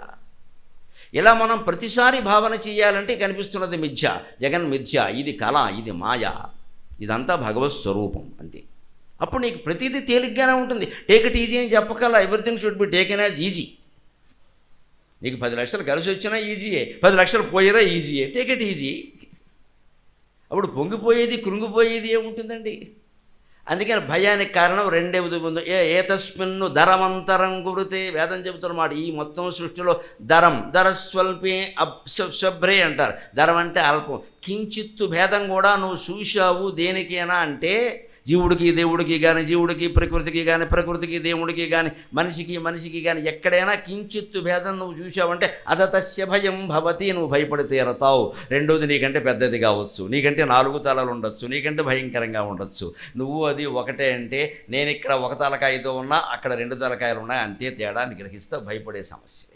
[SPEAKER 1] ఇలా మనం ప్రతిసారి భావన చేయాలంటే కనిపిస్తున్నది మిథ్య, జగన్మిథ్య, ఇది కళ, ఇది మాయ, ఇదంతా భగవత్ స్వరూపం, అంతే. అప్పుడు నీకు ప్రతిదీ తేలిగ్గానే ఉంటుంది. టేక్ ఇట్ ఈజీ అని చెప్పకల్లా, everything should be taken as easy. నీకు 10 లక్షలు కలిసి వచ్చినా ఈజీయే, 10 లక్షలు పోయేదా ఈజీయే. Take it easy. అప్పుడు పొంగిపోయేది కృంగిపోయేది ఏముంటుందండి? అందుకని భయానికి కారణం రెండవది ఉంది. ఏతస్మిన్ను దరమంతరం కురితే, వేదం చెబుతున్నమాట. ఈ మొత్తం సృష్టిలో దరం, దరస్వల్పే శుభ్రే అంటారు. దరం అంటే అల్పం. కించిత్తు భేదం కూడా నువ్వు చూశావు దేనికైనా అంటే జీవుడికి దేవుడికి కానీ, జీవుడికి ప్రకృతికి కానీ, ప్రకృతికి దేవుడికి కానీ, మనిషికి కానీ ఎక్కడైనా కించిత్తు భేదం నువ్వు చూసావంటే అదతస్య భయం భవతి, నువ్వు భయపడి తీరతావు. రెండోది, నీకంటే పెద్దది కావచ్చు, నీకంటే 4 తలలు ఉండొచ్చు, నీకంటే భయంకరంగా ఉండొచ్చు, నువ్వు అది ఒకటే అంటే నేను ఇక్కడ ఒక తలకాయతో ఉన్నా అక్కడ 2 తలకాయలు ఉన్నాయి, అంతే తేడా అని గ్రహిస్తే భయపడే సమస్య.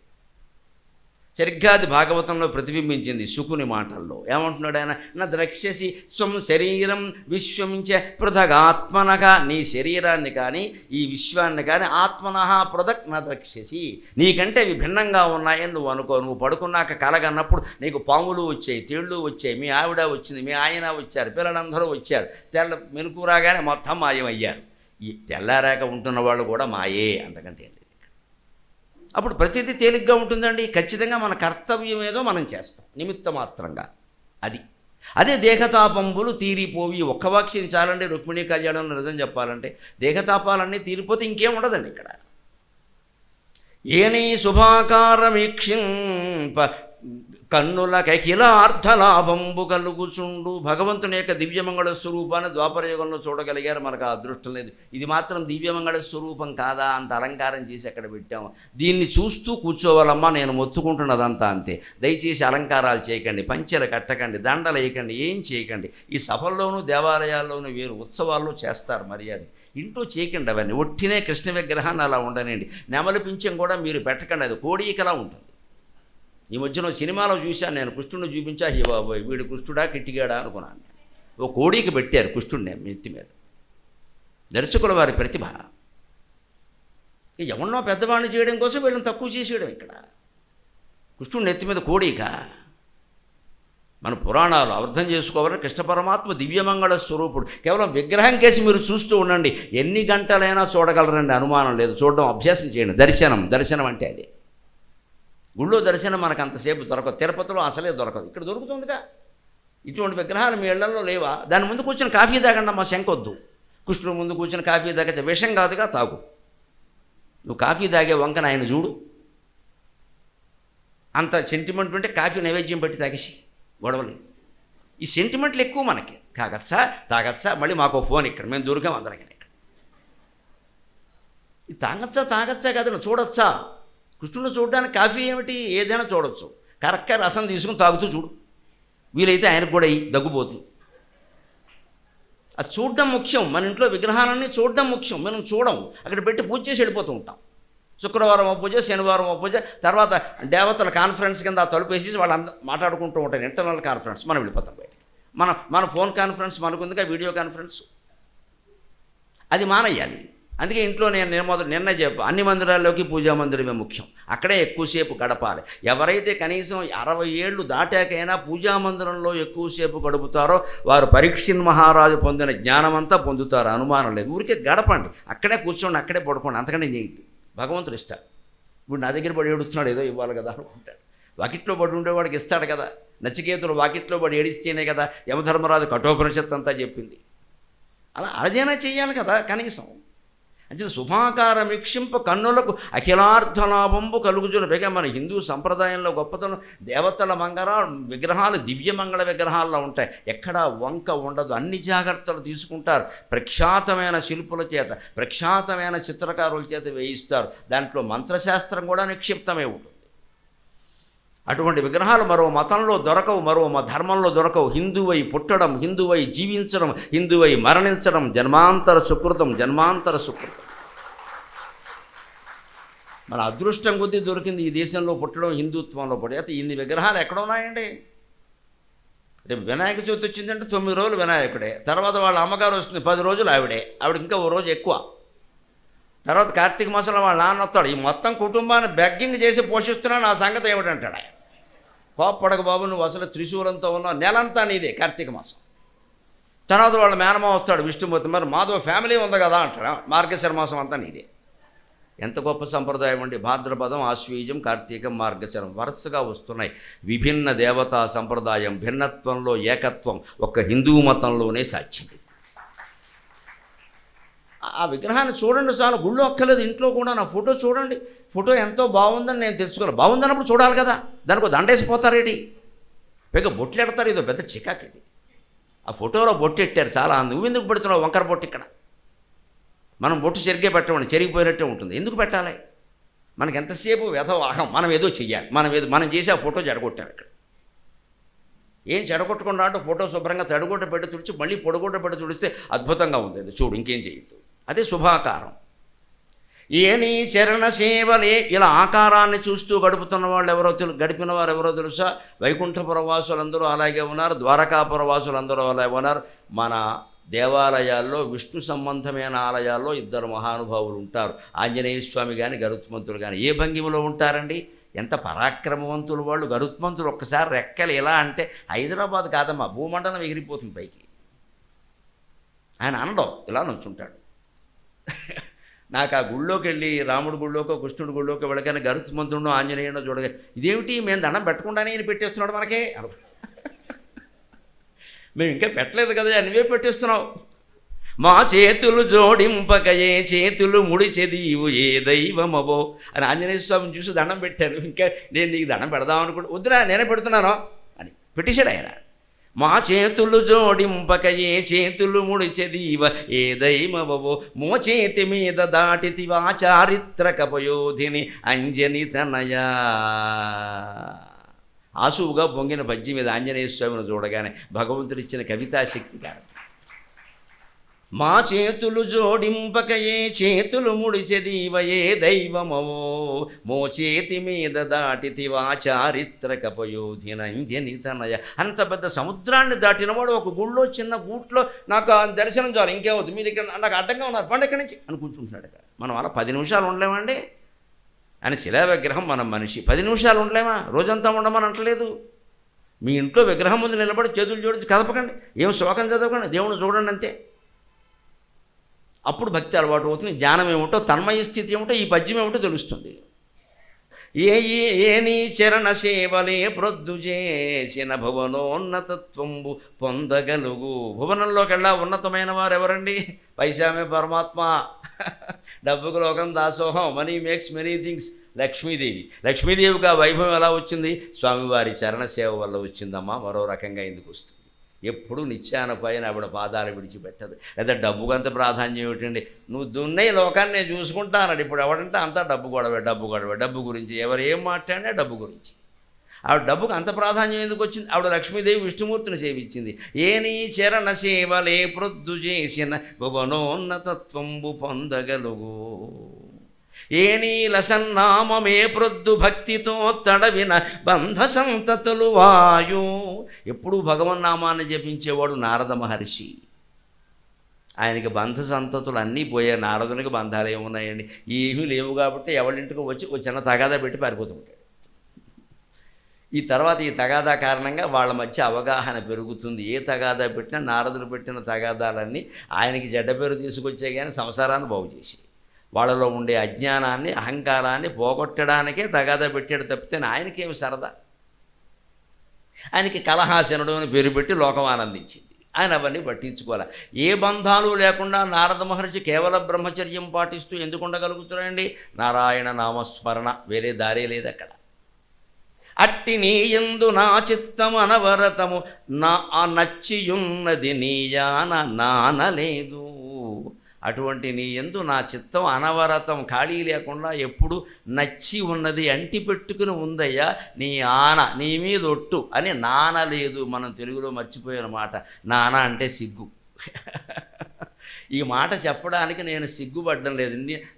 [SPEAKER 1] సరిగ్గా అది భాగవతంలో ప్రతిబింబించింది శుకుని మాటల్లో. ఏమంటున్నాడు ఆయన? నా ద్రక్ష్యసి స్వం శరీరం విశ్వంచ పృథగాత్మనక, నీ శరీరాన్ని కానీ ఈ విశ్వాన్ని కానీ ఆత్మనః పృథక్ నా ద్రక్ష్యసి, నీకంటే అవి భిన్నంగా ఉన్నాయని నువ్వు అనుకో. నువ్వు పడుకున్నాక కలగన్నప్పుడు నీకు పాములు వచ్చాయి, తేళ్ళు వచ్చాయి, మీ ఆవిడ వచ్చింది, మీ ఆయన వచ్చారు, పిల్లలందరూ వచ్చారు, మెలకు రాగానే మొత్తం మాయమయ్యారు. ఈ తెల్లారాక ఉంటున్న వాళ్ళు కూడా మాయే, అంతకంటే అప్పుడు ప్రతిదీ తేలిగ్గా ఉంటుందండి. ఖచ్చితంగా మన కర్తవ్యం ఏదో మనం చేస్తాం నిమిత్త మాత్రంగా. అదే దేహతాపంబులు తీరిపోవి. ఒక్క వాక్యం చాలండి రుక్మిణీ కళ్యాణంలో నిజం చెప్పాలంటే. దేహతాపాలన్నీ తీరిపోతే ఇంకేం ఉండదండి ఇక్కడ. ఏనీ శుభాకారమీక్షింప కన్నుల కఖిలార్థలాభంబు కలుగుచుండు. భగవంతుని యొక్క దివ్యమంగళ స్వరూపాన్ని ద్వాపరయుగంలో చూడగలిగారు. మనకు ఆ అదృష్టం లేదు. ఇది మాత్రం దివ్యమంగళ స్వరూపం కాదా, అంత అలంకారం చేసి అక్కడ పెట్టాము. దీన్ని చూస్తూ కూర్చోవాలమ్మా, నేను మొత్తుకుంటున్నదంతా అంతే. దయచేసి అలంకారాలు చేయకండి, పంచెలు కట్టకండి, దండలు వేయకండి, ఏం చేయకండి. ఈ సభల్లోనూ దేవాలయాల్లోనూ వేరు, ఉత్సవాల్లో చేస్తారు మర్యాద. ఇంట్లో చేయకండి అవన్నీ. ఒట్టినే కృష్ణ విగ్రహాన్ని అలా ఉండనండి. నెమలి పింఛం కూడా మీరు పెట్టకండి, అది కోడీకలా ఉంటుంది. ఈ మధ్యన సినిమాలో చూశాను నేను, కృష్ణుడిని చూపించా, హీ బాబోయ్ వీడు కృష్ణుడా కిట్టిగాడా అనుకున్నాను. ఓ కోడికి పెట్టారు కృష్ణుడిని నెత్తి మీద. దర్శకుల వారి ప్రతిభ. ఎవరినో పెద్దవాడిని చేయడం కోసం వీళ్ళని తక్కువ చేసేయడం. ఇక్కడ కృష్ణుడి నెత్తి మీద కోడిక. మన పురాణాలు అర్థం చేసుకోవాలని కృష్ణ పరమాత్మ దివ్యమంగళ స్వరూపుడు. కేవలం విగ్రహం కేసి మీరు చూస్తూ ఉండండి, ఎన్ని గంటలైనా చూడగలరండి, అనుమానం లేదు. చూడడం అభ్యాసం చేయండి. దర్శనం అంటే అదే. గుళ్ళో దర్శనం మనకు అంతసేపు దొరకదు, తిరుపతిలో అసలే దొరకదు, ఇక్కడ దొరుకుతుందిగా. ఇటువంటి విగ్రహాలు మీ ఇళ్లలో లేవా? దాని ముందు కూర్చొని కాఫీ తాగండి అమ్మా, శంకొద్దు. కృష్ణుడు ముందు కూర్చొని కాఫీ తాగచ్చే, విషం కాదుగా, తాగు. నువ్వు కాఫీ తాగే వంకన ఆయన చూడు. అంత సెంటిమెంట్ ఉంటే కాఫీ నైవేద్యం పెట్టి తాగేసి గొడవలేదు. ఈ సెంటిమెంట్లు ఎక్కువ మనకి. తాగచ్చా మళ్ళీ మాకు ఫోన్ ఇక్కడ, మేము దొరికాం అందరికీ. ఇక్కడ ఇది తాగచ్చా కాదు, చూడొచ్చా. కృష్ణుడు చూడడానికి కాఫీ ఏమిటి, ఏదైనా చూడొచ్చు. కరెక్ట్గా రసం తీసుకుని తాగుతూ చూడు. వీలైతే ఆయనకు కూడా దగ్గుపోతుంది. అది చూడడం ముఖ్యం. మన ఇంట్లో విగ్రహాలన్నీ చూడడం ముఖ్యం. మనం చూడం, అక్కడ పెట్టి పూజ చేసి వెళ్ళిపోతూ ఉంటాం. శుక్రవారం ఓ పూజ, శనివారం ఓ పూజ, తర్వాత దేవతల కాన్ఫరెన్స్ కింద తలుపు వేసేసి వాళ్ళందరూ మాట్లాడుకుంటూ ఉంటారు. ఇంటర్నల్ కాన్ఫరెన్స్, మనం వెళ్ళిపోతాం బయటికి. మన ఫోన్ కాన్ఫరెన్స్ మనకుందిగా, వీడియో కాన్ఫరెన్స్. అది మానేయాలి. అందుకే ఇంట్లో నేను నిన్న చెప్పు, అన్ని మందిరాల్లోకి పూజా మందిరమే ముఖ్యం. అక్కడే ఎక్కువసేపు గడపాలి. ఎవరైతే కనీసం 60 ఏళ్ళు దాటాకైనా పూజా మందిరంలో ఎక్కువసేపు గడుపుతారో వారు పరీక్షిన్ మహారాజు పొందిన జ్ఞానమంతా పొందుతారు, అనుమానం లేదు. ఊరికే గడపండి, అక్కడే కూర్చోండి, అక్కడే పడుకోండి, అంతకంటే చేయద్దు. భగవంతుడు ఇస్తాడు. ఇప్పుడు నా దగ్గర పడి ఏడుస్తున్నాడు, ఏదో ఇవ్వాలి కదా అనుకుంటాడు. వాకిట్లో పడి ఉండేవాడికి ఇస్తాడు కదా. నచికేతుడు వాకిట్లో పడి ఏడిస్తేనే కదా యమధర్మరాజు కఠోపనిషత్తు అంతా చెప్పింది. అలా అదేనా చెయ్యాలి కదా కనీసం. అంటే శుభాకారమీక్షింప కన్నులకు అఖిలార్థలాభంబు కలుగుజును. పైగా మన హిందూ సంప్రదాయంలో గొప్పతనం, దేవతల విగ్రహాలు దివ్యమంగళ విగ్రహాల్లో ఉంటాయి. ఎక్కడా వంక ఉండదు, అన్ని జాగ్రత్తలు తీసుకుంటారు. ప్రఖ్యాతమైన శిల్పుల చేత, ప్రఖ్యాతమైన చిత్రకారుల చేత వేయిస్తారు. దాంట్లో మంత్రశాస్త్రం కూడా నిక్షిప్తమే ఉంటుంది. అటువంటి విగ్రహాలు మరో మతంలో దొరకవు, మరో ధర్మంలో దొరకవు. హిందువై పుట్టడం, హిందువై జీవించడం, హిందువై మరణించడం జన్మాంతర సుకృతం. మన అదృష్టం కొద్దీ దొరికింది ఈ దేశంలో పుట్టడం, హిందుత్వంలో పుట్టి. అయితే ఇన్ని విగ్రహాలు ఎక్కడ ఉన్నాయండి? రేపు వినాయక చవితి వచ్చిందంటే 9 రోజులు వినాయకుడే, తర్వాత వాళ్ళ అమ్మగారు వస్తుంది 10 రోజులు ఆవిడకి ఇంకా ఓ రోజు ఎక్కువ. తర్వాత కార్తీక మాసంలో వాళ్ళ నాన్న వస్తాడు. ఈ మొత్తం కుటుంబాన్ని బెగ్గింగ్ చేసి పోషిస్తున్నాను, ఆ సంగతి ఏమిటంటాడు ఆయన. కోప్పడక బాబు, నువ్వు అసలు త్రిశూలంతో ఉన్నావు, నెలంతా నీదే కార్తీక మాసం. తర్వాత వాళ్ళ మేనమా వస్తాడు విష్ణుమూర్తి, మరి మాధవ ఫ్యామిలీ ఉంది కదా అంటాడు, మార్గశిర మాసం అంతా నీదే. ఎంత గొప్ప సంప్రదాయం అండి. భాద్రపదం, ఆశ్వీజం, కార్తీకం, మార్గశిరం వరుసగా వస్తున్నాయి. విభిన్న దేవతా సంప్రదాయం, భిన్నత్వంలో ఏకత్వం ఒక్క హిందూ మతంలోనే సాధ్యం. ఆ విగ్రహాన్ని చూడండి చాలు, గుళ్ళో ఒక్కలేదు, ఇంట్లో కూడా నా ఫోటో చూడండి. ఫోటో ఎంతో బాగుందని నేను తెలుసుకోవాలి. బాగుందన్నప్పుడు చూడాలి కదా, దానికి దండేసిపోతారేటి, పైగా బొట్లు ఎడతారు. ఇదో పెద్ద చికాకు ఇది. ఆ ఫోటోలో బొట్టు పెట్టారు చాలా, నువ్వెందుకు పెడుతున్నావు వంకర బొట్టు ఇక్కడ? మనం బొట్టు సరిగ్గా పెట్టమండి, చెరిగిపోయినట్టే ఉంటుంది. ఎందుకు పెట్టాలి? మనకి ఎంతసేపు వ్యధవాహం, మనం ఏదో చెయ్యాలి, మనం చేసి ఆ ఫోటో జడగొట్టాం ఇక్కడ. ఏం చెడగొట్టకుండా అంటే ఫోటో శుభ్రంగా తడిగుడ్డ పెట్టి తుడిచి మళ్ళీ పొడిగుడ్డ పెట్టి తుడిస్తే అద్భుతంగా ఉంది, అది చూడు, ఇంకేం చేయొద్దు. అదే శుభాకారం. ఏ నీ చరణ సేవలే. ఇలా ఆకారాన్ని చూస్తూ గడుపుతున్న వాళ్ళు గడిపిన వారు ఎవరో తెలుసా? వైకుంఠపురవాసులందరూ అలాగే ఉన్నారు, ద్వారకాపురవాసులందరూ అలాగే ఉన్నారు. మన దేవాలయాల్లో విష్ణు సంబంధమైన ఆలయాల్లో ఇద్దరు మహానుభావులు ఉంటారు, ఆంజనేయ స్వామి కానీ గరుత్మంతులు కానీ. ఏ భంగిమలో ఉంటారండి? ఎంత పరాక్రమవంతులు వాళ్ళు. గరుత్మంతులు ఒక్కసారి రెక్కలు ఎలా అంటే హైదరాబాద్ కాదమ్మా, భూమండలం ఎగిరిపోతుంది పైకి. ఆయన అనడం ఇలా నుంచుంటాడు. నాకు ఆ గుళ్ళోకి వెళ్ళి రాముడి గుళ్ళోకో కృష్ణుడి గుళ్ళోకి వెళ్ళగానే గరుత్మంతుడు ఆంజనేయుడో చూడగా, ఇదేమిటి మేము దండం పెట్టకుండానే ఈయన పెట్టేస్తున్నాడు మనకే. మేము ఇంకా పెట్టలేదు కదా, నువ్వే పెట్టేస్తున్నావు. మా చేతులు జోడింపక ఏ చేతులు ముడిచెదీవు ఏ దైవమవో అని ఆంజనేయ స్వామిని చూసి దండం పెట్టారు. ఇంకా నేను నీకు దండం పెడదామనుకుంటే, వద్దురా నేనే పెడుతున్నాను అని పెట్టేశాడు ఆయన. మా చేతులు జోడింపక ఏ చేతులు ముడిచెదీవ ఏ దైవమవో మోచేతి మీద దాటితివా చారిత్రక పయోధిని అంజని తనయా. ఆసువుగా పొంగిన పద్యం మీద ఆంజనేయ స్వామిని చూడగానే భగవంతుడిచ్చిన కవితాశక్తి కారణం. మా చేతులు జోడింపక ఏ చేతులు ముడిచెదీవ ఏ దైవమవో మోచేతి మీద దాటితివా చారిత్రక పయోధినంజని తనయ. అంత పెద్ద సముద్రాన్ని దాటినవాడు ఒక గుళ్ళో చిన్న గూట్లో నాకు దర్శనం చాలు, ఇంకేమవుతుంది, మీరు ఇక్కడ నాకు అడ్డంగా ఉన్నారు, పండు ఎక్కడి నుంచి అని కూర్చుంటున్నాడు. మనం అలా 10 నిమిషాలు ఉండలేమండి. అని శిలా విగ్రహం మనం మనిషి 10 నిమిషాలు ఉండలేమా? రోజంతా ఉండమని అంటలేదు. మీ ఇంట్లో విగ్రహం ముందు నిలబడి చేతులు జోడించి కదపకండి, ఏం శ్లోకం చదవకండి, దేవుని చూడండి అంతే. అప్పుడు భక్తి అలవాటు అవుతుంది, జ్ఞానం ఏమిటో, తన్మయ స్థితి ఏమిటో, ఈ పద్యం ఏమిటో తెలుస్తుంది. ఏ నీ చరణ సేవలే ప్రొద్దు చేసిన భువనోన్నతత్వంబు పొందగలుగు. భువనంలోకెళ్ళా ఉన్నతమైన వారు ఎవరండి? పైసామే పరమాత్మ. డబ్బుకు లోకం దాసోహం, money makes many things. Lakshmidevi. లక్ష్మీదేవికి ఆ వైభవం ఎలా వచ్చింది? స్వామివారి చరణ సేవ వల్ల వచ్చిందమ్మా. మరో రకంగా ఎందుకు వస్తుంది? ఎప్పుడు నిత్యాన పైన ఆవిడ పాదాలు విడిచిపెట్టదు. లేదా డబ్బుకంత ప్రాధాన్యం ఏమిటండి? నువ్వు దున్నే లోకాన్ని నేను చూసుకుంటానడు. ఇప్పుడు ఎవడంటే అంతా డబ్బు గొడవ, డబ్బు గొడవ, డబ్బు గురించి. ఎవరు ఏం మాట్లాడినా డబ్బు గురించి. ఆవిడ డబ్బుకు అంత ప్రాధాన్యం ఎందుకు వచ్చింది? ఆవిడ లక్ష్మీదేవి విష్ణుమూర్తిని సేవించింది. ఏ నీ చరణ సేవలే ప్రొద్దు చేసిన భువనోన్నతత్వంబు పొందగలుగు. ఏ నీల సన్నామమే ప్రొద్దు భక్తితో తడవిన బంధ సంతతులు వాయు. ఎప్పుడూ భగవన్నామాన్ని జపించేవాడు నారద మహర్షి. ఆయనకి బంధ సంతతులు అన్నీ పోయాయి. నారదునికి బంధాలు ఏమున్నాయండి? ఏమీ లేవు. కాబట్టి ఎవరింటికి వచ్చి ఒక చిన్న తగాదా పెట్టి పారిపోతుంటాడు. ఈ తర్వాత ఈ తగాదా కారణంగా వాళ్ళ మధ్య అవగాహన పెరుగుతుంది. ఏ తగాదా పెట్టినా నారదులు పెట్టిన తగాదాలన్నీ ఆయనకి చెడ్డ పేరు తీసుకొచ్చే కానీ సంసారాన్ని బాగు చేసి వాళ్ళలో ఉండే అజ్ఞానాన్ని, అహంకారాన్ని పోగొట్టడానికే తగాదా పెట్టాడు తప్పితే ఆయనకేమి సరదా. ఆయనకి కలహాసనుడు అని పేరు పెట్టి లోకం ఆనందించింది. ఆయన అవన్నీ పట్టించుకోవాలి. ఏ బంధాలు లేకుండా నారద మహర్షి కేవల బ్రహ్మచర్యం పాటిస్తూ ఎందుకు ఉండగలుగుతున్నాయండి? నారాయణ నామస్మరణ, వేరే దారే లేదు అక్కడ. అట్టి నీయందు నా చిత్తము అనవరతము నా నచ్చియున్నది నీయాన నానలేదు. అటువంటి నీ యందు నా చిత్తం అనవరతం, ఖాళీ లేకుండా ఎప్పుడు నచ్చి ఉన్నది, అంటి పెట్టుకుని ఉందయ్యా. నీ ఆన, నీ మీద ఒట్టు అని నానలేదు. మనం తెలుగులో మర్చిపోయిన మాట. నాన అంటే సిగ్గు. ఈ మాట చెప్పడానికి నేను సిగ్గుపడ్డం లేదు.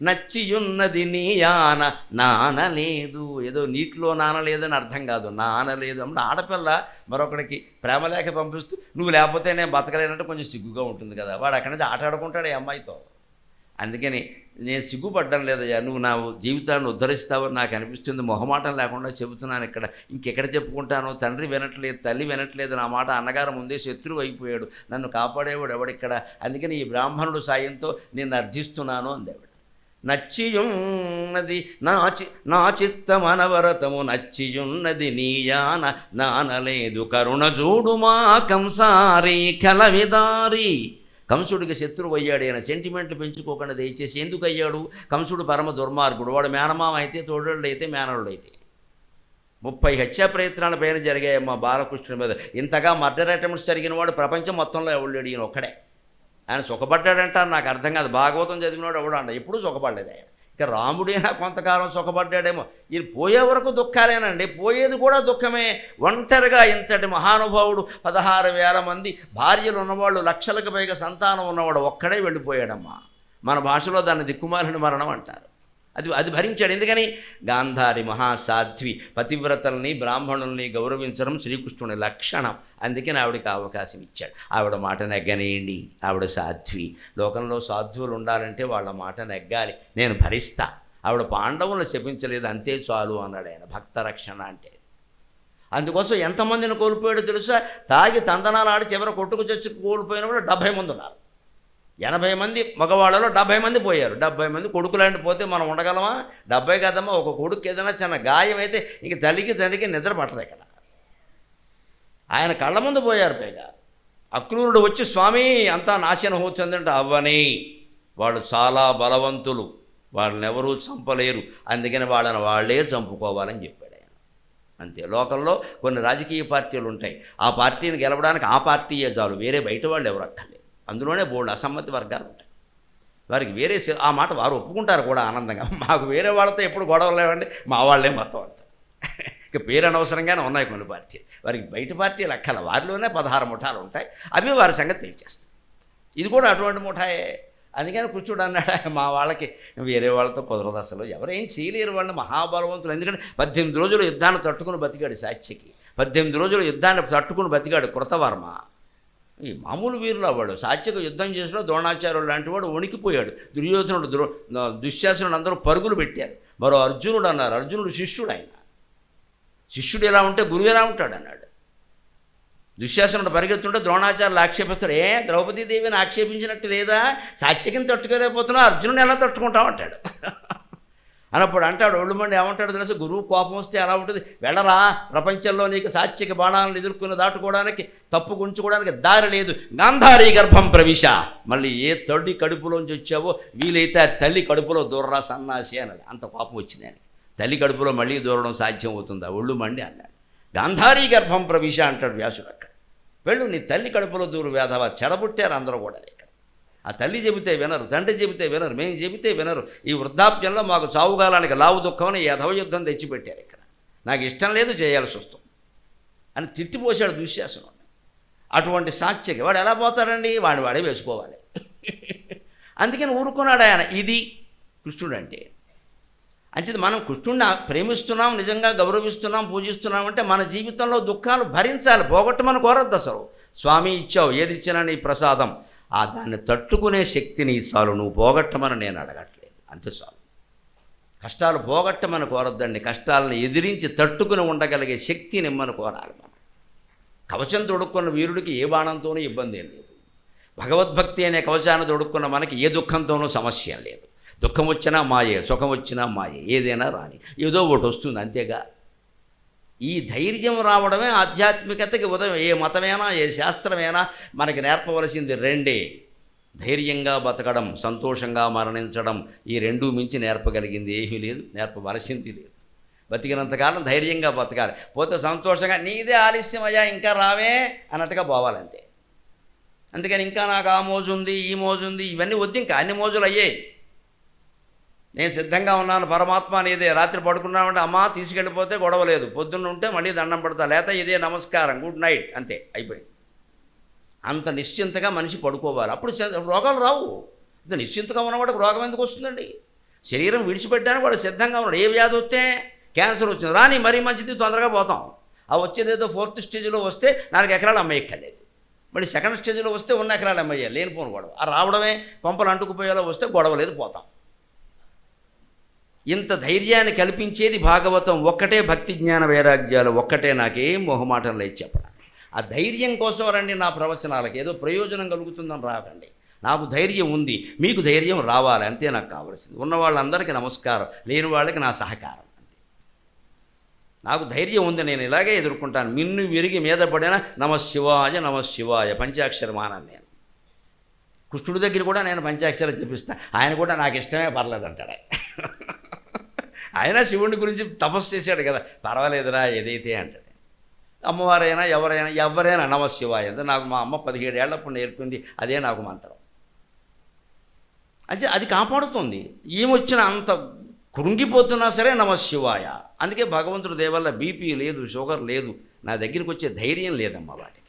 [SPEAKER 1] నచ్చియున్నది నీ ఆన నానలేదు. ఏదో నీటిలో నానలేదని అర్థం కాదు. నానలేదు అంటే ఆడపిల్ల మరొకడికి ప్రేమలేఖ పంపిస్తూ నువ్వు లేకపోతే నేను బతకలేనంటే కొంచెం సిగ్గుగా ఉంటుంది కదా. వాడు అక్కడి నుంచి ఆట ఆడుకుంటాడు ఈ అమ్మాయితో. అందుకని నేను సిగ్గుపడ్డం లేదయ్యా, నువ్వు నా జీవితాన్ని ఉద్ధరిస్తావని నాకు అనిపిస్తుంది. మొహమాటం లేకుండా చెబుతున్నాను ఇక్కడ. ఇంకెక్కడ చెప్పుకుంటాను? తండ్రి వినట్లేదు, తల్లి వినట్లేదు నా మాట. అన్నగారు ముందే శత్రువు అయిపోయాడు, నన్ను కాపాడేవాడు ఎవడిక్కడ. అందుకని ఈ బ్రాహ్మణుడు సాయంతో నేను అర్థిస్తున్నాను అందేవాడు. నచ్చియున్నది నా చిత్తమనవరతము నచ్చియున్నది నీయాన నానలేదు. కరుణ చూడు మా కంసారి కలవిదారి. కంసుడికి శత్రువు అయ్యాడు. ఆయన సెంటిమెంట్లు పెంచుకోకుండా దయచేసి. ఎందుకు అయ్యాడు? కంసుడు పరమ దుర్మార్గుడు. వాడు మేనమామ అయితే, తోడళ్ళు అయితే, మేనరుడు అయితే. 30 హత్యా ప్రయత్నాల పైన జరిగాయమ్మా బాలకృష్ణుడి మీద. ఇంతగా మర్డర్ అటెంప్ట్స్ జరిగిన వాడు ప్రపంచం మొత్తంలో ఎవడు ఈయన ఒక్కడే. ఆయన సుఖపడ్డాడంటారు, నాకు అర్థం కాదు. భాగవతం చదివినవాడు ఎవడు అంట, ఎప్పుడూ సుఖపడలేదు ఆయన. ఇక రాముడైనా కొంతకాలం సుఖపడ్డాడేమో. ఈయన పోయే వరకు దుఃఖాలేనండి, పోయేది కూడా దుఃఖమే. ఒంటరిగా ఇంతటి మహానుభావుడు 16,000 మంది భార్యలు ఉన్నవాళ్ళు, లక్షలకు పైగా సంతానం ఉన్నవాడు ఒక్కడే వెళ్ళిపోయాడమ్మా. మన భాషలో దాన్ని దిక్కుమాలిన మరణం అంటారు. అది భరించాడు. ఎందుకని? గాంధారి మహాసాధ్వి, పతివ్రతల్ని బ్రాహ్మణుల్ని గౌరవించడం శ్రీకృష్ణుని లక్షణం. అందుకని ఆవిడకి అవకాశం ఇచ్చాడు. ఆవిడ మాట నెగ్గనేయండి, ఆవిడ సాధ్వి. లోకంలో సాధువులు ఉండాలంటే వాళ్ళ మాట నెగ్గాలి, నేను భరిస్తా. ఆవిడ పాండవులను శపించలేదు, అంతే చాలు అన్నాడు ఆయన. భక్త రక్షణ అంటే అందుకోసం ఎంతమందిని కోల్పోయాడో తెలుసా? తాగి తందనాలు ఆడి చివరి కొట్టుకు చచ్చి కోల్పోయిన కూడా 70 మంది ఉన్నారు. 80 మంది మగవాళ్ళలో 70 మంది పోయారు. 70 మంది కొడుకులాంటి పోతే మనం ఉండగలమా? 70 కదమ్మా. ఒక కొడుకు ఏదైనా చిన్న గాయం అయితే ఇంక తల్లికి తండ్రికి నిద్ర పట్టదు ఇక్కడ. ఆయన కళ్ళ ముందు పోయారు. పైగా అక్రూరుడు వచ్చి, స్వామి అంతా నాశనం అవుతుందంటే, అవ్వని వాళ్ళు చాలా బలవంతులు, వాళ్ళని ఎవరూ చంపలేరు, అందుకని వాళ్ళని వాళ్ళే చంపుకోవాలని చెప్పాడు ఆయన. అంతే. లోకంలో కొన్ని రాజకీయ పార్టీలు ఉంటాయి, ఆ పార్టీని గెలవడానికి ఆ పార్టీయే చాలు, వేరే బయట వాళ్ళు ఎవరు అక్కర్లేదు. అందులోనే బోల్డ్ అసమ్మతి వర్గాలు ఉంటాయి. వారికి వేరే ఆ మాట వారు ఒప్పుకుంటారు కూడా ఆనందంగా. మాకు వేరే వాళ్ళతో ఎప్పుడు గొడవలు లేవండి, మా వాళ్ళే మొత్తం అంతా. ఇక పేరు అనవసరంగానే ఉన్నాయి కొన్ని పార్టీలు. వారికి బయట పార్టీలు అక్కల, వారిలోనే 16 ముఠాలు ఉంటాయి, అవి వారి సంగతి తేల్చేస్తాయి. ఇది కూడా అటువంటి ముఠాయే. అందుకని కృష్ణుడు అన్నాడు, మా వాళ్ళకి వేరే వాళ్ళతో కుదరదు, అసలు ఎవరేం చేయలేరు, వాళ్ళని మహాబలవంతులు. ఎందుకంటే 18 రోజులు యుద్ధాన్ని తట్టుకుని బతికాడు సాత్యకి. 18 రోజులు యుద్ధాన్ని తట్టుకుని బతికాడు కృతవర్మ. ఈ మామూలు వీరులు అవ్వాడు. సాత్యకు యుద్ధం చేసిన ద్రోణాచార్యుడు లాంటి వాడు వణికిపోయాడు. దుర్యోధనుడు, దుశ్శాసనుడు అందరూ పరుగులు పెట్టారు. మరో అర్జునుడు అన్నారు, అర్జునుడు శిష్యుడు. ఆయన శిష్యుడు ఎలా ఉంటే గురువు ఎలా ఉంటాడు అన్నాడు. దుశ్శాసనుడు పరిగెత్తుంటే ద్రోణాచార్యులు ఆక్షేపిస్తాడు, ద్రౌపదీదేవిని ఆక్షేపించినట్టు లేదా, సాత్యకిని తట్టుకోలేకపోతున్నావు, అర్జునుడు ఎలా తట్టుకుంటావు అంటాడు. అన్నప్పుడు అంటాడు ఒళ్ళుమండి, ఏమంటాడు తెలుసు, గురువు కోపం వస్తే ఎలా ఉంటుంది, వెళ్ళరా, ప్రపంచంలో నీకు సాత్యక బాణాలను ఎదుర్కొని దాటుకోవడానికి, తప్పుకుంచుకోవడానికి దారి లేదు, గాంధారీ గర్భం ప్రవిశ, మళ్ళీ ఏ తల్లి కడుపులోంచి వచ్చావో వీలైతే ఆ తల్లి కడుపులో దూరరా సన్నాసి అన్నది. అంత కోపం వచ్చింది ఆయన. తల్లి కడుపులో మళ్ళీ దూరడం సాధ్యం అవుతుందా? ఒళ్ళుమండి అన్నాడు. గాంధారీ గర్భం ప్రవిశ అంటాడు వ్యాసుడు అక్కడ. వెళ్ళు, నీ తల్లి కడుపులో దూరు వేధవ, చెడబుట్టారు అందరూ కూడా ఇక్కడ. ఆ తల్లి చెబితే వినరు, తండ్రి చెబితే వినరు, మేము చెబితే వినరు. ఈ వృద్ధాప్యంలో మాకు చావుగాలానికి లావు దుఃఖమని యధవ యుద్ధం తెచ్చిపెట్టారు ఇక్కడ. నాకు ఇష్టం లేదు, చేయాల్సి వస్తుంది అని తిట్టిపోశాడు దుశ్శాసనుడు. అటువంటి సాత్యకి వాడు ఎలా పోతాడండి? వాడే వేసుకోవాలి. అందుకని ఊరుకున్నాడు ఆయన. ఇది కృష్ణుడు అంటే. అంచేది మనం కృష్ణుడిని ప్రేమిస్తున్నాం, నిజంగా గౌరవిస్తున్నాం, పూజిస్తున్నాం అంటే మన జీవితంలో దుఃఖాలు భరించాలి, పోగొట్టమని కోరద్దు అసలు. స్వామి ఇచ్చావు, ఏది ఇచ్చినా నీ ప్రసాదం, దాన్ని తట్టుకునే శక్తిని చాలు, నువ్వు పోగొట్టమని నేను అడగట్లేదు, అంతే చాలు. కష్టాలు పోగొట్టమని కోరద్దండి, కష్టాలను ఎదిరించి తట్టుకుని ఉండగలిగే శక్తిని ఇమ్మని కోరాలి మనం. కవచం తొడుక్కున్న వీరుడికి ఏ బాణంతోనూ ఇబ్బంది ఏం లేదు. భగవద్భక్తి అనే కవచాన్ని తొడుక్కున్న మనకి ఏ దుఃఖంతోనూ సమస్య లేదు. దుఃఖం వచ్చినా మాయే, సుఖం వచ్చినా మాయే, ఏదైనా రాని ఏదో ఒకటి వస్తుంది అంతేగా. ఈ ధైర్యం రావడమే ఆధ్యాత్మికతకి ఉదయం. ఏ మతమైనా ఏ శాస్త్రమైనా మనకి నేర్పవలసింది రెండే: ధైర్యంగా బతకడం, సంతోషంగా మరణించడం. ఈ రెండూ మించి నేర్పగలిగింది ఏమీ లేదు, నేర్పవలసింది లేదు. బతికినంతకాలం ధైర్యంగా బతకాలి, పోతే సంతోషంగా నీదే ఆలస్యం అయ్యా ఇంకా రావే అన్నట్టుగా పోవాలంతే. అందుకని ఇంకా నాకు ఆ మోజు ఉంది, ఈ మోజు ఉంది, ఇవన్నీ వద్దు, ఇంకా అన్ని మోజులు అయ్యాయి. నేను సిద్ధంగా ఉన్నాను, పరమాత్మ అనేదే. రాత్రి పడుకున్నామంటే అమ్మా తీసుకెళ్ళిపోతే గొడవ లేదు, పొద్దున్న ఉంటే మళ్ళీ దండం పడతా, లేకపోతే ఇదే నమస్కారం, గుడ్ నైట్, అంతే అయిపోయింది. అంత నిశ్చింతగా మనిషి పడుకోవాలి, అప్పుడు రోగాలు రావు. ఇంత నిశ్చింతగా ఉన్నవాడికి రోగం ఎందుకు వస్తుందండి? శరీరం విడిచిపెట్టడానికి వాడు సిద్ధంగా ఉన్నాడు. ఏ వ్యాధి వస్తే, క్యాన్సర్ వచ్చింది రాని, మరీ మంచిది, తొందరగా పోతాం. ఆ వచ్చేదేదో 4th స్టేజ్లో వస్తే 4 ఎకరాలు అమ్మేయక్కర్లేదు, మళ్ళీ 2nd స్టేజ్లో వస్తే 1 ఎకరాలు అమ్మయ్యాలి, లేనిపోను గొడవ. ఆ రావడమే పంపలు అంటుకుపోయేలా వస్తే గొడవ లేదు, పోతాం. ఇంత ధైర్యాన్ని కల్పించేది భాగవతం ఒక్కటే. భక్తి జ్ఞాన వైరాగ్యాలు ఒక్కటే. నాకేం మొహమాటం లేదు చెప్పడానికి. ఆ ధైర్యం కోసం రండి నా ప్రవచనాలకు, ఏదో ప్రయోజనం కలుగుతుందని రాకండి. నాకు ధైర్యం ఉంది, మీకు ధైర్యం రావాలి, అంతే నాకు కావాల్సింది. ఉన్న వాళ్ళందరికీ నమస్కారం, లేని వాళ్ళకి నా సహకారం, అంతే. నాకు ధైర్యం ఉంది, నేను ఇలాగే ఎదుర్కొంటాను. మిన్ను విరిగి మీద పడిన నమశివాయ నమశివాయ పంచాక్షరమానాన్ని నేను. కృష్ణుడి దగ్గర కూడా నేను పంచాక్షరం చెప్పిస్తా, ఆయన కూడా నాకు ఇష్టమే పర్లేదంటాడు. ఆయన శివుడి గురించి తపస్సు చేశాడు కదా, పర్వాలేదురా ఏదైతే అంటాడు. అమ్మవారైనా ఎవరైనా నమశివాయ అంటే నాకు మా అమ్మ 17 ఏళ్ళప్పుడు నేర్పింది, అదే నాకు మంత్రం. అంటే అది కాపాడుతుంది. ఏమొచ్చినా అంత కృంగిపోతున్నా సరే నమశివాయ. అందుకే భగవంతుడు దేవల్ల బీపీ లేదు, షుగర్ లేదు, నా దగ్గరికి వచ్చే ధైర్యం లేదమ్మా వాటికి.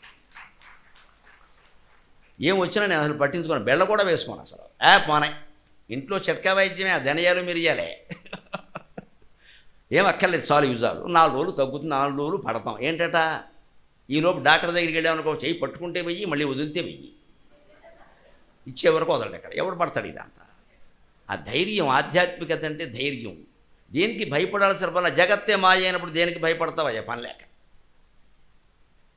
[SPEAKER 1] ఏమొచ్చినా నేను అసలు పట్టించుకోను, బెళ్ళ కూడా వేసుకోను అసలు. పోనాయి ఇంట్లో చిట్కా వైద్యమే, ఆ ధనియాలు మిరియాలే ఏం అక్కర్లేదు, చాలు యుజాలు. 4 రోజులు తగ్గుతుంది, 4 రోజులు పడతాం. ఏంటట ఈలోపు డాక్టర్ దగ్గరికి వెళ్ళామనుకో, చెయ్యి పట్టుకుంటే వెయ్యి, మళ్ళీ వదిలితే వెయ్యి, ఇచ్చే వరకు వదలడు. ఎక్కడ ఎవడు పడతాడు ఇదంతా? ఆ ధైర్యం, ఆధ్యాత్మికత అంటే ధైర్యం. దేనికి భయపడాల్సిన పని, జగత్తే మాయ అయినప్పుడు దేనికి భయపడతావయ్యా పని లేక.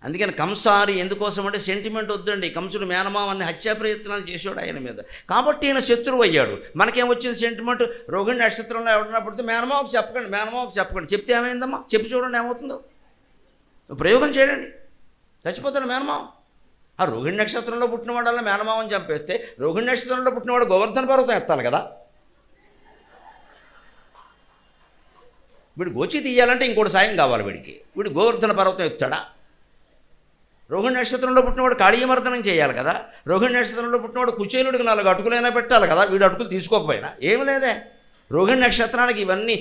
[SPEAKER 1] అందుకని కంసారి ఎందుకోసం అంటే సెంటిమెంట్ వద్దండి. కంసుడు మేనమామని హత్యా ప్రయత్నాలు చేశాడు ఆయన మీద, కాబట్టి ఈయన శత్రువు అయ్యాడు. మనకేమొచ్చింది సెంటిమెంట్? రోహిణి నక్షత్రంలో ఎవడన్నా పుడితే మేనమామకు చెప్పకండి. చెప్తే ఏమైందమ్మా? చెప్పి చూడండి ఏమవుతుందో. ప్రయోగం చేయండి, చచ్చిపోతాడు మేనమామ. ఆ రోహిణి నక్షత్రంలో పుట్టినవాడల్లా మేనమామని చంపేస్తే, రోహిణి నక్షత్రంలో పుట్టినవాడు గోవర్ధన పర్వతం ఎత్తాలి కదా. వీడు గోచి తీయాలంటే ఇంకోటి సాయం కావాలి వీడికి. వీడు గోవర్ధన పర్వతం ఎత్తాడా? రోహిణి నక్షత్రంలో పుట్టినవాడు కాళీయమర్దనం చేయాలి కదా. రోహిణి నక్షత్రంలో పుట్టినవాడు కుచేలుడికి 4 అటుకులైనా పెట్టాలి కదా. వీడు అటుకులు తీసుకోకపోయినా ఏమి లేదే. రోహిణి నక్షత్రానికి ఇవన్నీ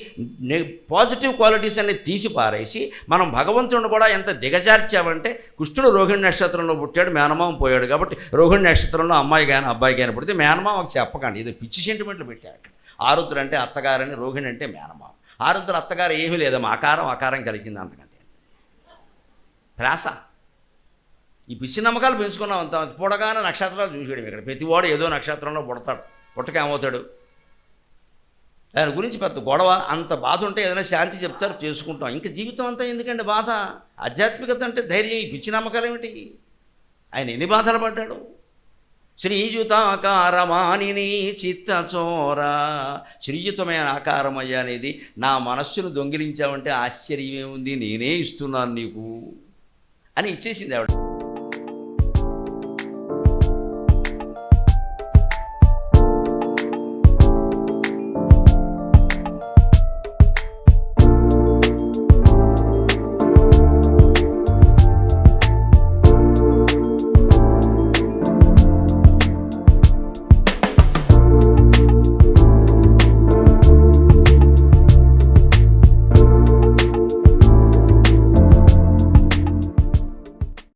[SPEAKER 1] పాజిటివ్ క్వాలిటీస్ అన్ని తీసి పారేసి మనం భగవంతుడిని కూడా ఎంత దిగజార్చామంటే, కృష్ణుడు రోహిణి నక్షత్రంలో పుట్టాడు, మేనమామ పోయాడు కాబట్టి రోహిణి నక్షత్రంలో అమ్మాయి కానీ అబ్బాయి కానీ పుడితే మేనమామకు చెప్పకండి. ఇది పిచ్చి సెంటిమెంట్లు పెట్టాడు. ఆరుద్ర అంటే అత్తగారని, రోహిణి అంటే మేనమామ. ఆరుద్ర అత్తగారు ఏమీ లేదమ్మా, ఆకారం కలిసింది, అంతకంటే ప్రాస. ఈ పిచ్చి నమ్మకాలు పెంచుకున్నాం అంత. పుడగానే నక్షత్రాలు చూసాడు. ఇక్కడ ప్రతివాడు ఏదో నక్షత్రంలో పుడతాడు, పుట్టక ఏమవుతాడు? దాని గురించి పెద్ద గొడవ, అంత బాధ ఉంటే ఏదైనా శాంతి చెప్తారు, చేసుకుంటాం. ఇంకా జీవితం అంతా ఎందుకండి బాధ? ఆధ్యాత్మికత అంటే ధైర్యం. ఈ పిచ్చి నమ్మకాలు ఏమిటి? ఆయన ఎన్ని బాధలు పడ్డాడు? శ్రీయుతాకారమానిని చిత్తచోర, శ్రీయుతమైన ఆకారమయ్యా అనేది నా మనస్సును దొంగిలించావంటే ఆశ్చర్యమే ఉంది, నేనే ఇస్తున్నాను నీకు అని ఇచ్చేసింది ఆవిడ.